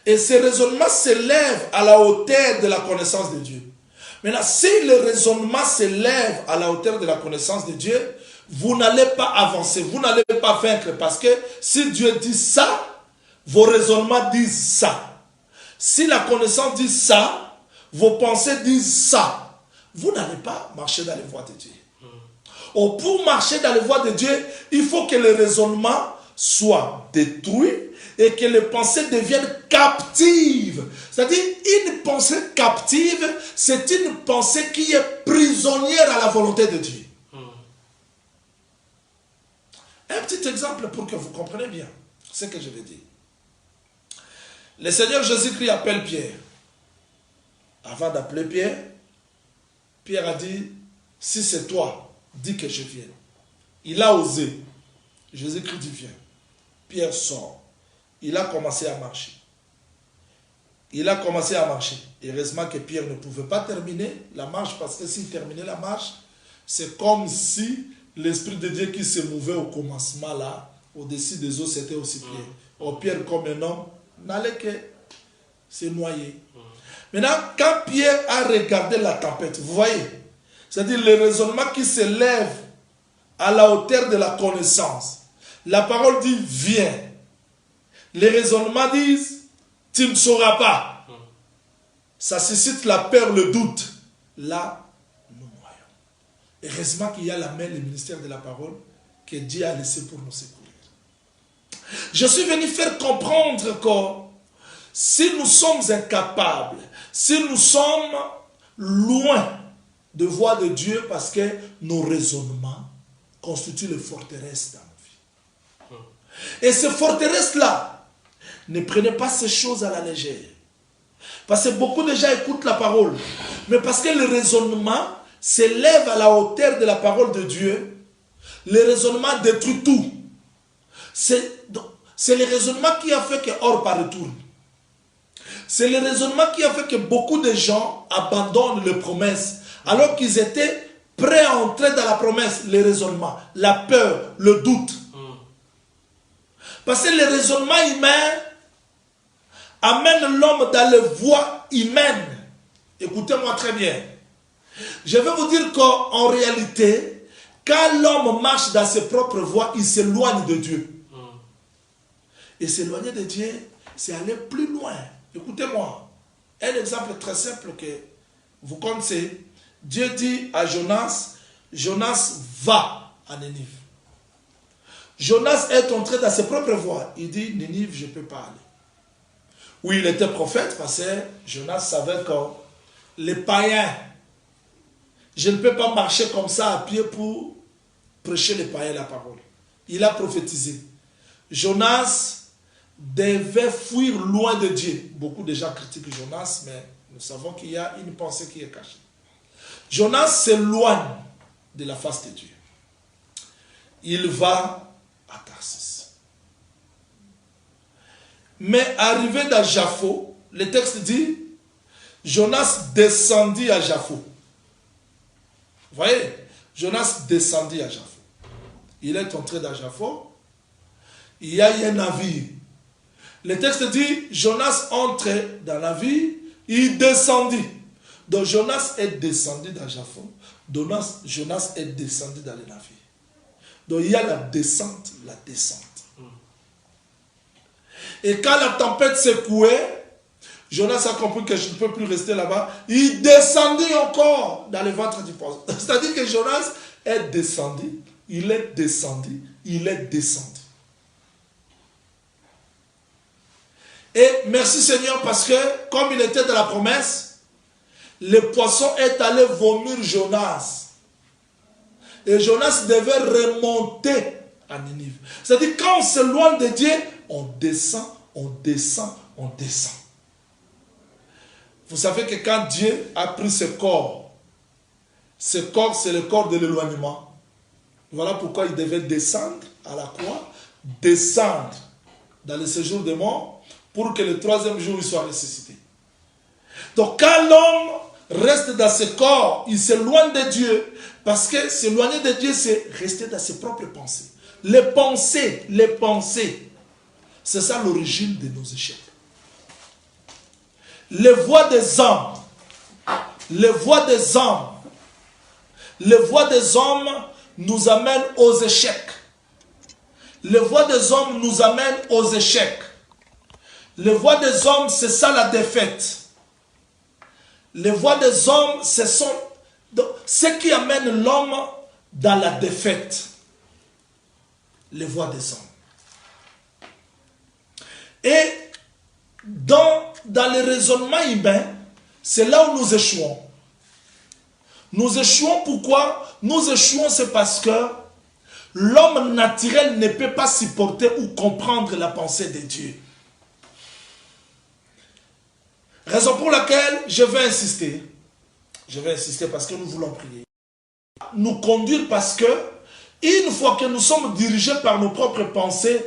Et ces raisonnements s'élèvent à la hauteur de la connaissance de Dieu. Maintenant, si le raisonnement s'élève à la hauteur de la connaissance de Dieu, vous n'allez pas avancer, vous n'allez pas vaincre. Parce que si Dieu dit ça, vos raisonnements disent ça. Si la connaissance dit ça, vos pensées disent ça. Vous n'allez pas marcher dans les voies de Dieu. Or, pour marcher dans les voies de Dieu, il faut que le raisonnement soit détruit et que les pensées deviennent captives. C'est-à-dire, une pensée captive, c'est une pensée qui est prisonnière à la volonté de Dieu. Un petit exemple pour que vous compreniez bien ce que je veux dire. Le Seigneur Jésus-Christ appelle Pierre. Avant d'appeler Pierre, Pierre a dit, si c'est toi, dis que je vienne. Il a osé. Jésus-Christ dit, viens. Pierre sort. Il a commencé à marcher. Heureusement que Pierre ne pouvait pas terminer la marche, parce que s'il terminait la marche, c'est comme si l'Esprit de Dieu qui se mouvait au commencement là, au-dessus des eaux, c'était aussi Pierre. Or, Pierre, comme un homme, n'allait que se noyer. Maintenant, quand Pierre a regardé la tempête, vous voyez, c'est-à-dire le raisonnement qui s'élève à la hauteur de la connaissance. La parole dit, viens. Les raisonnements disent, tu ne sauras pas. Ça suscite la peur, le doute. Là, nous noyons. Heureusement qu'il y a la main, le ministère de la parole, que Dieu a laissé pour nous secourir. Je suis venu faire comprendre que si nous sommes incapables, si nous sommes loin de voir de Dieu, parce que nos raisonnements constituent les forteresses dans nos vies. Et ces forteresses-là, ne prenez pas ces choses à la légère. Parce que beaucoup de gens écoutent la parole, mais parce que le raisonnement s'élève à la hauteur de la parole de Dieu, le raisonnement détruit tout. C'est le raisonnement qui a fait que Or pas retourne. C'est le raisonnement qui a fait que beaucoup de gens abandonnent les promesses, alors qu'ils étaient prêts à entrer dans la promesse. Les raisonnements, la peur, le doute. Parce que le raisonnement humain amène l'homme dans les voies humaines. Écoutez-moi très bien. Je vais vous dire qu'en réalité, quand l'homme marche dans ses propres voies, il s'éloigne de Dieu. Et s'éloigner de Dieu, c'est aller plus loin. Écoutez-moi. Un exemple très simple que vous connaissez. Dieu dit à Jonas, Jonas va à Nénive. Jonas est entré dans ses propres voies. Il dit, Nénive, je ne peux pas aller. Oui, il était prophète parce que Jonas savait que les païens, je ne peux pas marcher comme ça à pied pour prêcher les païens la parole. Il a prophétisé. Jonas devait fuir loin de Dieu. Beaucoup de gens critiquent Jonas, mais nous savons qu'il y a une pensée qui est cachée. Jonas s'éloigne de la face de Dieu. Il va à Tarsis. Mais arrivé dans Jaffo, le texte dit, Jonas descendit à Jaffo. Vous voyez, Jonas descendit à Jaffo. Il est entré dans Jaffo. Il y a un navire. Le texte dit, Jonas entrait dans la navire, il descendit. Donc Jonas est descendu dans Jaffo. Jonas est descendu dans le navire. Donc il y a la descente, la descente. Et quand la tempête secouait, Jonas a compris que je ne peux plus rester là-bas. Il descendit encore dans le ventre du poisson. C'est-à-dire que Jonas est descendu, il est descendu, il est descendu. Et merci Seigneur parce que, comme il était dans la promesse, le poisson est allé vomir Jonas. Et Jonas devait remonter à Ninive. C'est-à-dire, quand on s'éloigne de Dieu, on descend, on descend, on descend. Vous savez que quand Dieu a pris ce corps, c'est le corps de l'éloignement. Voilà pourquoi il devait descendre à la croix, descendre dans le séjour des morts, pour que le troisième jour il soit ressuscité. Donc quand l'homme reste dans ce corps, il s'éloigne de Dieu, parce que s'éloigner de Dieu, c'est rester dans ses propres pensées. Les pensées, c'est ça l'origine de nos échecs. Les voix des hommes, les voix des hommes, les voix des hommes nous amènent aux échecs. Les voix des hommes nous amènent aux échecs. Les voix des hommes, c'est ça la défaite. Les voix des hommes, ce sont ce qui amène l'homme dans la défaite. Les voix des hommes. Et dans le raisonnement humain, c'est là où nous échouons. Nous échouons pourquoi? Nous échouons, c'est parce que l'homme naturel ne peut pas supporter ou comprendre la pensée de Dieu. Raison pour laquelle je vais insister parce que nous voulons prier. Nous conduire parce que, une fois que nous sommes dirigés par nos propres pensées,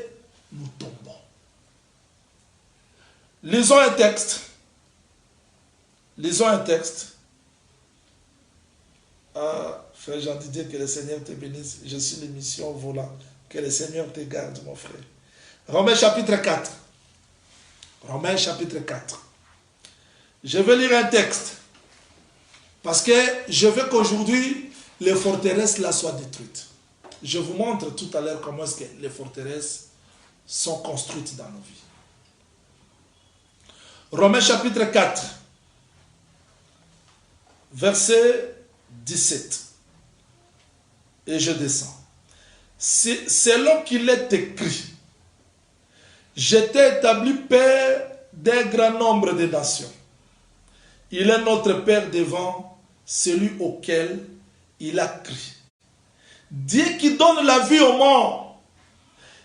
nous tombons. Lisons un texte. Lisons un texte. Frère Jean-Didier, que le Seigneur te bénisse. Je suis l'émission au volant. Que le Seigneur te garde, mon frère. Romains chapitre 4. Romains chapitre 4. Je vais lire un texte. Parce que je veux qu'aujourd'hui, les forteresses là soient détruites. Je vous montre tout à l'heure comment est-ce que les forteresses sont construites dans nos vies. Romains chapitre 4. Verset 17. Et je descends. Selon qu'il est écrit, j'étais établi père d'un grand nombre de nations. Il est notre Père devant celui auquel il a crié. Dieu qui donne la vie aux morts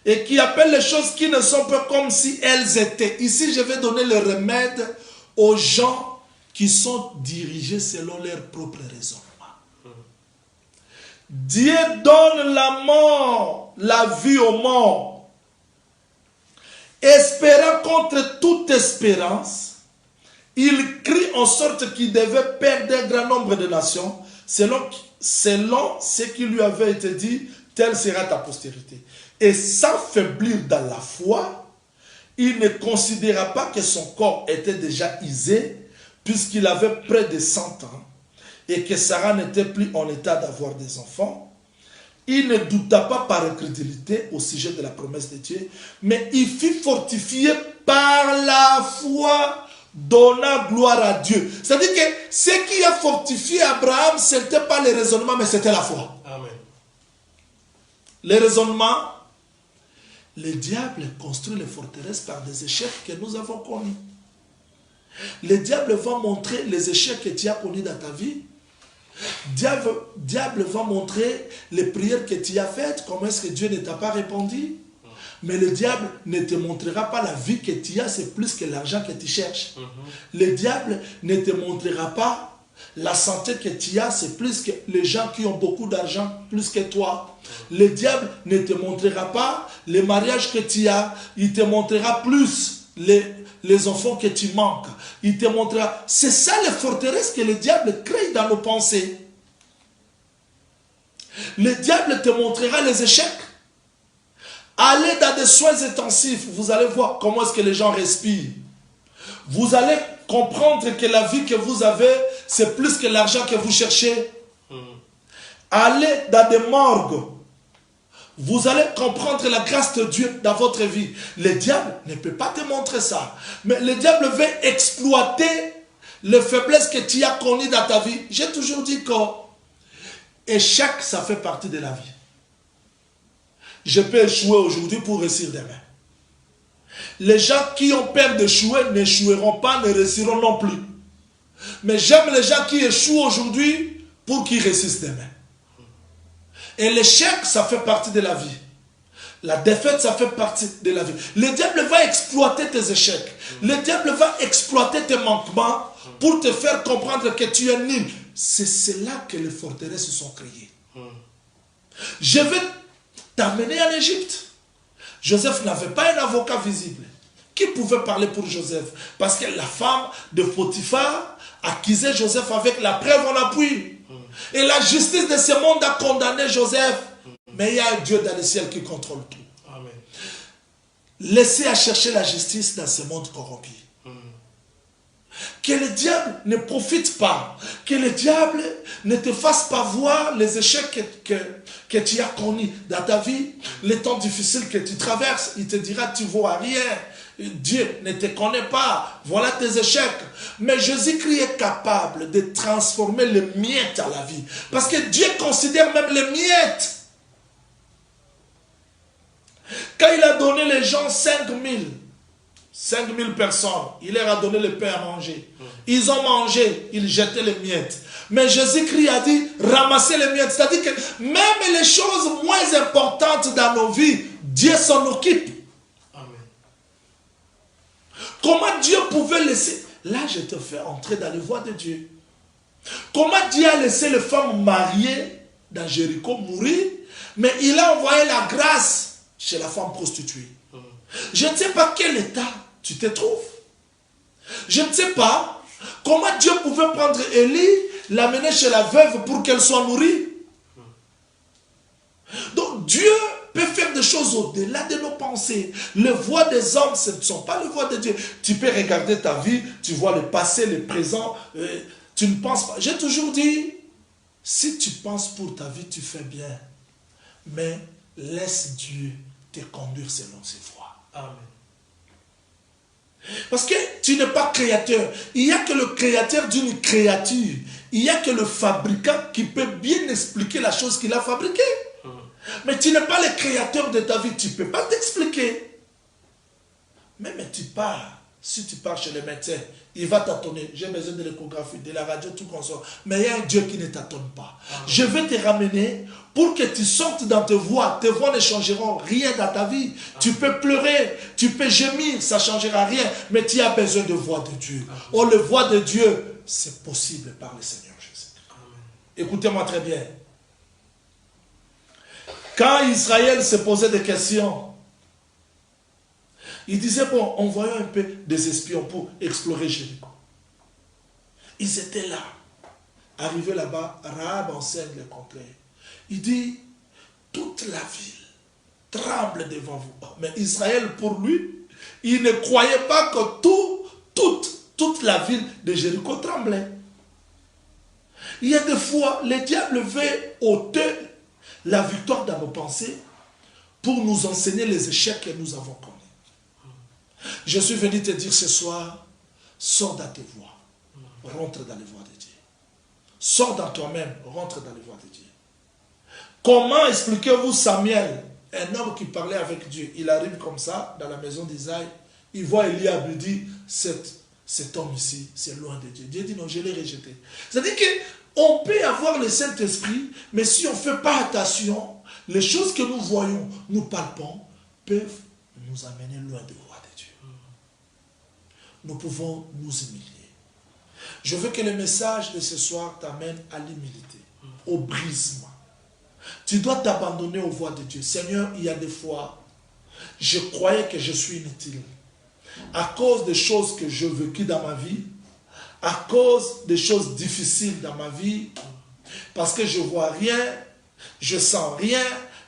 et qui appelle les choses qui ne sont pas comme si elles étaient. Ici, je vais donner le remède aux gens qui sont dirigés selon leur propre raisonnement. Dieu donne la mort, la vie aux morts, espérant contre toute espérance. Il crie en sorte qu'il devait perdre un grand nombre de nations, selon ce qui lui avait été dit, telle sera ta postérité. Et sans faiblir dans la foi, il ne considéra pas que son corps était déjà usé, puisqu'il avait près de 100 ans, et que Sarah n'était plus en état d'avoir des enfants. Il ne douta pas par incrédulité au sujet de la promesse de Dieu, mais il fut fortifié par la foi, donnant gloire à Dieu. C'est-à-dire que ce qui a fortifié Abraham, ce n'était pas le raisonnement, mais c'était la foi. Amen. Le raisonnement, le diable construit les forteresses par des échecs que nous avons connus. Le diable va montrer les échecs que tu as connus dans ta vie. Diable va montrer les prières que tu as faites, comment est-ce que Dieu ne t'a pas répondu. Mais le diable ne te montrera pas la vie que tu as, c'est plus que l'argent que tu cherches. Le diable ne te montrera pas la santé que tu as, c'est plus que les gens qui ont beaucoup d'argent, plus que toi. Le diable ne te montrera pas les mariages que tu as, il te montrera plus les enfants que tu manques. Il te montrera. C'est ça les forteresses que le diable crée dans nos pensées. Le diable te montrera les échecs. Allez dans des soins intensifs, vous allez voir comment est-ce que les gens respirent. Vous allez comprendre que la vie que vous avez, c'est plus que l'argent que vous cherchez. Allez dans des morgues. Vous allez comprendre la grâce de Dieu dans votre vie. Le diable ne peut pas te montrer ça. Mais le diable veut exploiter les faiblesses que tu as connues dans ta vie. J'ai toujours dit que échec, ça fait partie de la vie. Je peux échouer aujourd'hui pour réussir demain. Les gens qui ont peur d'échouer n'échoueront pas, ne réussiront non plus. Mais j'aime les gens qui échouent aujourd'hui pour qu'ils réussissent demain. Et l'échec, ça fait partie de la vie. La défaite, ça fait partie de la vie. Le diable va exploiter tes échecs. Le diable va exploiter tes manquements pour te faire comprendre que tu es nul. C'est là que les forteresses se sont créées. Je vais t'amener en Égypte. Joseph n'avait pas un avocat visible. Qui pouvait parler pour Joseph? Parce que la femme de Potiphar accusait Joseph avec la preuve en appui. Et la justice de ce monde a condamné Joseph. Mais il y a un Dieu dans le ciel qui contrôle tout. Amen. Laissez à chercher la justice dans ce monde corrompu. Que le diable ne profite pas. Que le diable ne te fasse pas voir les échecs que tu as connus dans ta vie. Les temps difficiles que tu traverses. Il te dira, tu ne vois rien. Dieu ne te connaît pas. Voilà tes échecs. Mais Jésus-Christ est capable de transformer les miettes à la vie. Parce que Dieu considère même les miettes. Quand il a donné les gens 5000 personnes, il leur a donné le pain à manger. Ils ont mangé, ils jetaient les miettes. Mais Jésus-Christ a dit, ramassez les miettes. C'est-à-dire que même les choses moins importantes dans nos vies, Dieu s'en occupe. Amen. Comment Dieu pouvait laisser... Là, je te fais entrer dans les voies de Dieu. Comment Dieu a laissé les femmes mariées dans Jéricho mourir, mais il a envoyé la grâce chez la femme prostituée. Je ne sais pas quel état tu te trouves. Je ne sais pas comment Dieu pouvait prendre Élie, l'amener chez la veuve pour qu'elle soit nourrie. Donc Dieu peut faire des choses au-delà de nos pensées. Les voies des hommes, ce ne sont pas les voies de Dieu. Tu peux regarder ta vie, tu vois le passé, le présent, tu ne penses pas. J'ai toujours dit, si tu penses pour ta vie, tu fais bien. Mais laisse Dieu te conduire selon ses voies. Amen. Parce que tu n'es pas créateur. Il n'y a que le créateur d'une créature. Il n'y a que le fabricant qui peut bien expliquer la chose qu'il a fabriquée. Mais tu n'es pas le créateur de ta vie. Tu ne peux pas t'expliquer. Mais tu pars. Si tu pars chez le médecin, il va t'attendre. J'ai besoin de l'échographie, de la radio, tout consort. Mais il y a un Dieu qui ne t'attend pas. Je vais te ramener pour que tu sortes dans tes voies. Tes voies ne changeront rien dans ta vie. Tu peux pleurer, tu peux gémir, ça ne changera rien. Mais tu as besoin de voix de Dieu. Oh, le voix de Dieu, c'est possible par le Seigneur Jésus. Écoutez-moi très bien. Quand Israël se posait des questions, il disait, bon, envoyons un peu des espions pour explorer Jéricho. Ils étaient là. Arrivés là-bas, Rahab enseigne le contraire. Il dit, toute la ville tremble devant vous. Mais Israël, pour lui, il ne croyait pas que toute la ville de Jéricho tremblait. Il y a des fois, le diable veut ôter la victoire dans nos pensées pour nous enseigner les échecs que nous avons connus. Je suis venu te dire ce soir, sors dans tes voies, rentre dans les voies de Dieu. Sors dans toi-même, rentre dans les voies de Dieu. Comment expliquez-vous Samuel, un homme qui parlait avec Dieu? Il arrive comme ça, dans la maison d'Isaïe, il voit Eliab, lui dit, cet homme ici, c'est loin de Dieu. Dieu dit non, je l'ai rejeté. C'est-à-dire qu'on peut avoir le Saint-Esprit, mais si on ne fait pas attention, les choses que nous voyons, nous palpons, peuvent nous amener loin de voie de Dieu. Nous pouvons nous humilier. Je veux que le message de ce soir t'amène à l'humilité, au brisement. Tu dois t'abandonner aux voies de Dieu. Seigneur, il y a des fois, je croyais que je suis inutile. À cause des choses que j'ai vécues dans ma vie, à cause des choses difficiles dans ma vie, parce que je ne vois rien, je ne sens rien,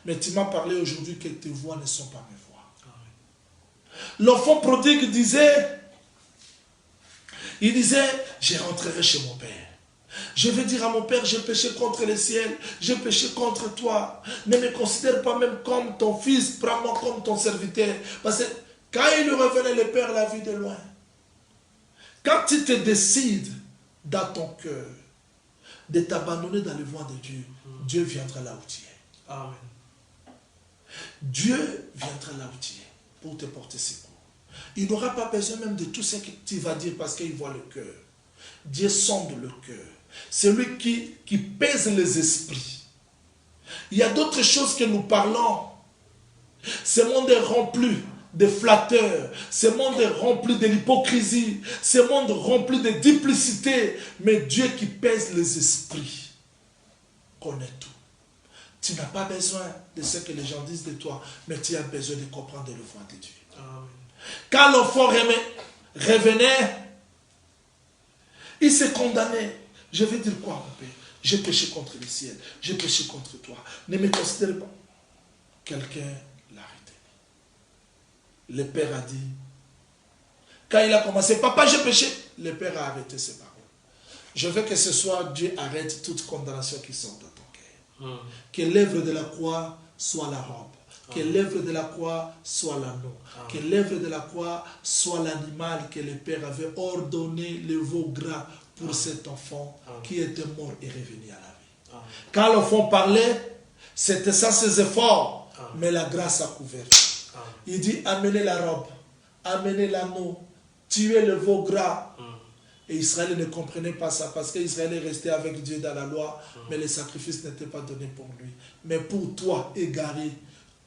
mais tu m'as parlé aujourd'hui que tes voix ne sont pas mes voix. L'enfant prodigue disait, je rentrerai chez mon père. Je vais dire à mon père, j'ai péché contre le ciel, j'ai péché contre toi. Ne me considère pas même comme ton fils, prends-moi comme ton serviteur. Parce que quand il revenait, le père l'a vu de loin. Quand tu te décides dans ton cœur de t'abandonner dans les voies de Dieu, Dieu viendra là où tu es. Amen. Dieu viendra là où tu es pour te porter secours. Il n'aura pas besoin même de tout ce que tu vas dire parce qu'il voit le cœur. Dieu sonde le cœur. C'est lui qui pèse les esprits. Il y a d'autres choses que nous parlons. Ce monde est rempli de flatteurs. Ce monde est rempli de l'hypocrisie. Ce monde rempli de duplicité. Mais Dieu qui pèse les esprits connaît tout. Tu n'as pas besoin de ce que les gens disent de toi, mais tu as besoin de comprendre le voix de Dieu. Amen. Quand l'enfant revenait, il s'est condamné. Je vais dire quoi, mon père? J'ai péché contre le ciel. J'ai péché contre toi. Ne me considère pas. Quelqu'un l'a arrêté. Le père a dit, quand il a commencé, papa, j'ai péché. Le père a arrêté ses paroles. Je veux que ce soir, Dieu arrête toute condamnation qui sort de ton cœur. Que l'œuvre de la croix soit la robe. Que l'œuvre de la croix soit l'anneau. Que l'œuvre de la croix soit l'animal que le Père avait ordonné, le veau gras, pour cet enfant qui était mort et revenu à la vie. Quand l'enfant parlait, c'était ça ses efforts, mais la grâce a couvert. Il dit, amenez la robe, amenez l'anneau, tuez le veau gras. Et Israël ne comprenait pas ça, parce qu'Israël est resté avec Dieu dans la loi, mais les sacrifices n'étaient pas donnés pour lui. Mais pour toi, égaré,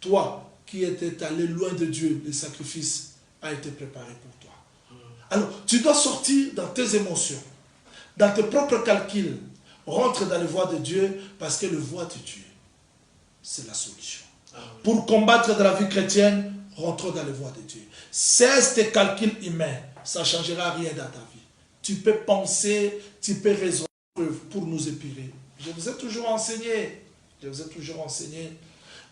toi qui étais allé loin de Dieu, le sacrifice a été préparé pour toi. Alors, tu dois sortir dans tes émotions, dans tes propres calculs, rentre dans les voies de Dieu, parce que le voie de Dieu, c'est la solution. Pour combattre dans la vie chrétienne, rentre dans les voies de Dieu. Cesse tes calculs humains, ça ne changera rien dans ta vie. Tu peux penser, tu peux raisonner pour nous épirer. Je vous ai toujours enseigné,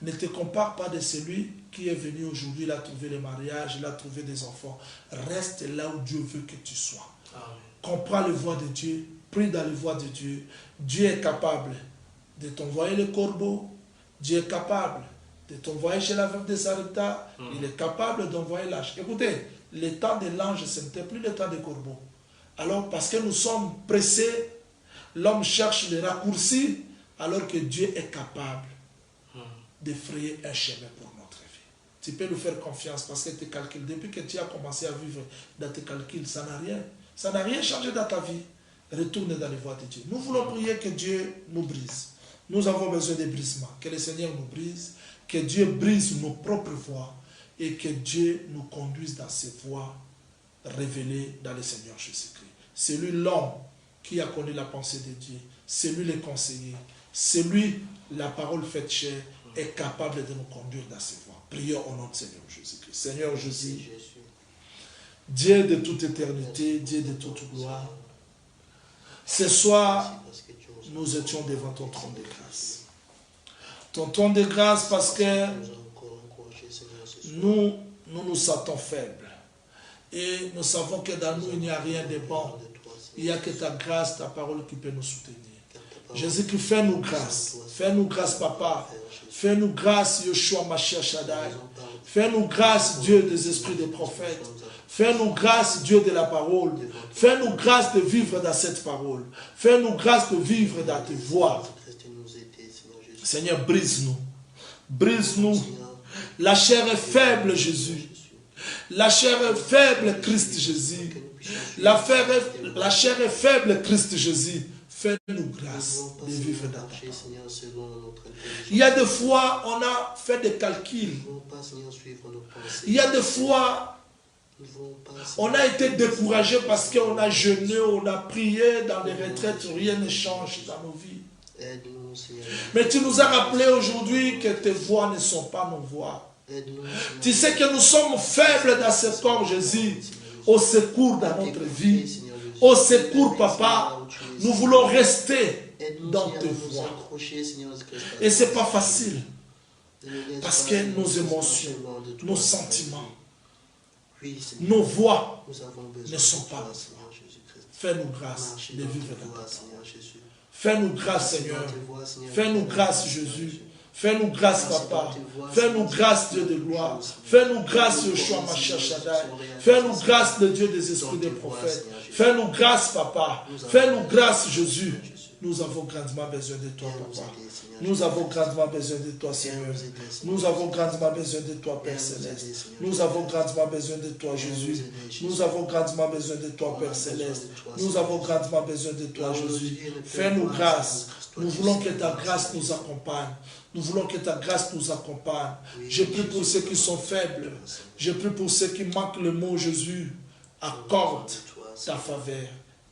ne te compare pas de celui qui est venu aujourd'hui, il a trouvé le mariage, il a trouvé des enfants. Reste là où Dieu veut que tu sois. Comprends les voies de Dieu, prie dans les voies de Dieu. Dieu est capable de t'envoyer le corbeau, Dieu est capable de t'envoyer chez la veuve de Sarepta, il est capable d'envoyer l'ange. Écoutez, le temps de l'ange, ce n'était plus le temps des corbeaux. Alors, parce que nous sommes pressés, l'homme cherche les raccourcis, alors que Dieu est capable de frayer un chemin pour notre vie. Tu peux nous faire confiance parce que tes calculs, depuis que tu as commencé à vivre dans tes calculs, ça n'a rien changé dans ta vie. Retourne dans les voies de Dieu. Nous voulons prier que Dieu nous brise. Nous avons besoin de brisement. Que le Seigneur nous brise, que Dieu brise nos propres voies et que Dieu nous conduise dans ces voies révélées dans le Seigneur Jésus-Christ. C'est lui l'homme qui a connu la pensée de Dieu. C'est lui le conseiller. C'est lui, la parole faite chair, est capable de nous conduire dans ces voies. Prions au nom de Seigneur Jésus-Christ. Seigneur Jésus, Dieu de toute éternité, Dieu de toute gloire, ce soir, nous étions devant ton trône de grâce. Ton trône de grâce parce que nous nous sentons faibles. Et nous savons que dans nous, il n'y a rien de bon. Il n'y a que ta grâce, ta parole qui peut nous soutenir. Jésus-Christ, fais-nous grâce. Fais-nous grâce, Papa. Fais-nous grâce, Yeshua Mashiach Shaddai. Fais-nous grâce, Dieu des esprits des prophètes. Fais-nous grâce, Dieu de la parole. Fais-nous grâce de vivre dans cette parole. Fais-nous grâce de vivre dans tes voies. Seigneur, brise-nous. Brise-nous. La chair est faible, Jésus. La chair est faible, Christ Jésus. La chair est faible, Christ Jésus. Fais-nous grâce de vivre dans ta parole. Il y a des fois, on a fait des calculs. Il y a des fois, on a été découragé parce qu'on a jeûné, on a prié dans les retraites, rien ne change dans nos vies. Mais tu nous as rappelé aujourd'hui que tes voix ne sont pas nos voix. Tu sais que nous sommes faibles dans ce corps, Jésus. Au secours dans notre vie. Au secours, Papa. Nous voulons rester dans tes voies. Et ce n'est pas facile. Parce que nos émotions, nos sentiments, nos voix ne sont pas nos voix. Fais-nous grâce de vivre dans ta parole. Fais-nous grâce, Seigneur. Fais-nous grâce, Jésus. Fais-nous grâce, Papa. Fais-nous grâce, Dieu de gloire. Fais-nous grâce, Yeshua Mashiach Shaddai. Fais-nous grâce, le Dieu des esprits des prophètes. Fais-nous grâce, Papa. Fais-nous grâce, Jésus. Nous avons grandement besoin de toi, Papa. Nous avons grandement besoin de toi, Seigneur. Nous avons grandement besoin de toi, Père Céleste. Nous avons grandement besoin de toi, Jésus. Nous avons grandement besoin de toi, Père Céleste. Nous avons grandement besoin de toi, Jésus. Fais-nous grâce. Nous voulons que ta grâce nous accompagne. Nous voulons que ta grâce nous accompagne. Je prie pour ceux qui sont faibles. Je prie pour ceux qui manquent le mot Jésus. Accorde ta faveur,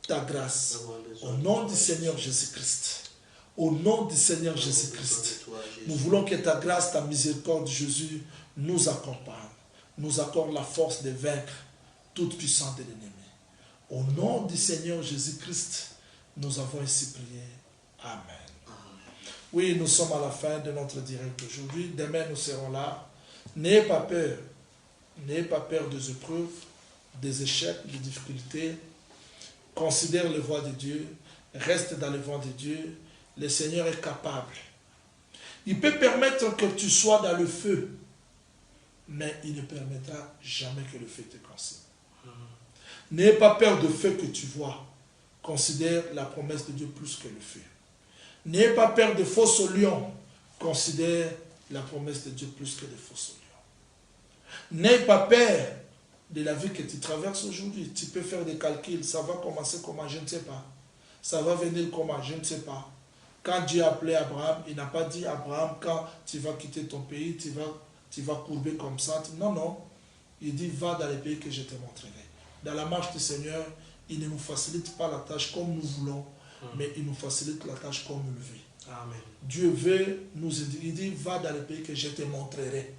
ta grâce. Au nom du Seigneur Jésus-Christ. Au nom du Seigneur Jésus-Christ. Nous voulons que ta grâce, ta miséricorde, Jésus, nous accompagne. Nous accorde la force de vaincre toute puissance de l'ennemi. Au nom du Seigneur Jésus-Christ, nous avons ainsi prié. Amen. Oui, nous sommes à la fin de notre direct aujourd'hui. Demain, nous serons là. N'ayez pas peur. N'ayez pas peur des épreuves, des échecs, des difficultés. Considère les voies de Dieu. Reste dans les voies de Dieu. Le Seigneur est capable. Il peut permettre que tu sois dans le feu, mais il ne permettra jamais que le feu te consume. N'ayez pas peur du feu que tu vois. Considère la promesse de Dieu plus que le feu. N'ayez pas peur de fausses lions. Considère la promesse de Dieu plus que de fausses lions. N'ayez pas peur de la vie que tu traverses aujourd'hui. Tu peux faire des calculs. Ça va commencer comment? Je ne sais pas. Ça va venir comment? Je ne sais pas. Quand Dieu a appelé Abraham, il n'a pas dit Abraham, quand tu vas quitter ton pays, tu vas courber comme ça. Non, non. Il dit va dans les pays que je te montrerai. Dans la marche du Seigneur, il ne nous facilite pas la tâche comme nous voulons, mais il nous facilite la tâche comme il veut. Amen. Dieu veut nous aider. Il dit, va dans les pays que je te montrerai.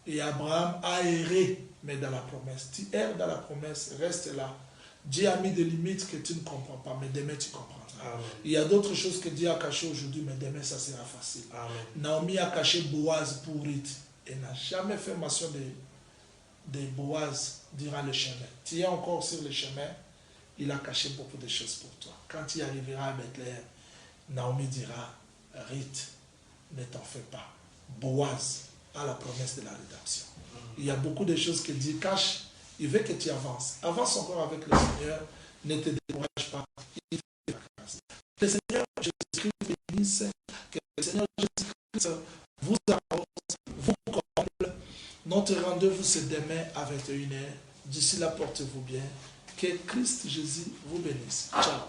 Et Abraham a erré, mais dans la promesse. Tu erres dans la promesse, reste là. Dieu a mis des limites que tu ne comprends pas, mais demain tu comprendras. Amen. Il y a d'autres choses que Dieu a cachées aujourd'hui, mais demain ça sera facile. Amen. Naomi a caché Boaz pour Ruth. Elle n'a jamais fait mention de Boaz durant le chemin. Tu es encore sur le chemin, il a caché beaucoup de choses pour toi. Quand tu arriveras à Bethléem, Naomi dira, Ruth, ne t'en fais pas. Boaz a la promesse de la rédemption. Il y a beaucoup de choses que Dieu cache. Il veut que tu avances. Avance encore avec le Seigneur. Ne te décourage pas. Il fait la grâce. Le Seigneur Jésus-Christ bénisse. Que le Seigneur Jésus-Christ vous arrose, vous comble. Notre rendez-vous c'est demain à 21h. D'ici là, portez-vous bien. Que Christ Jésus vous bénisse. Ciao.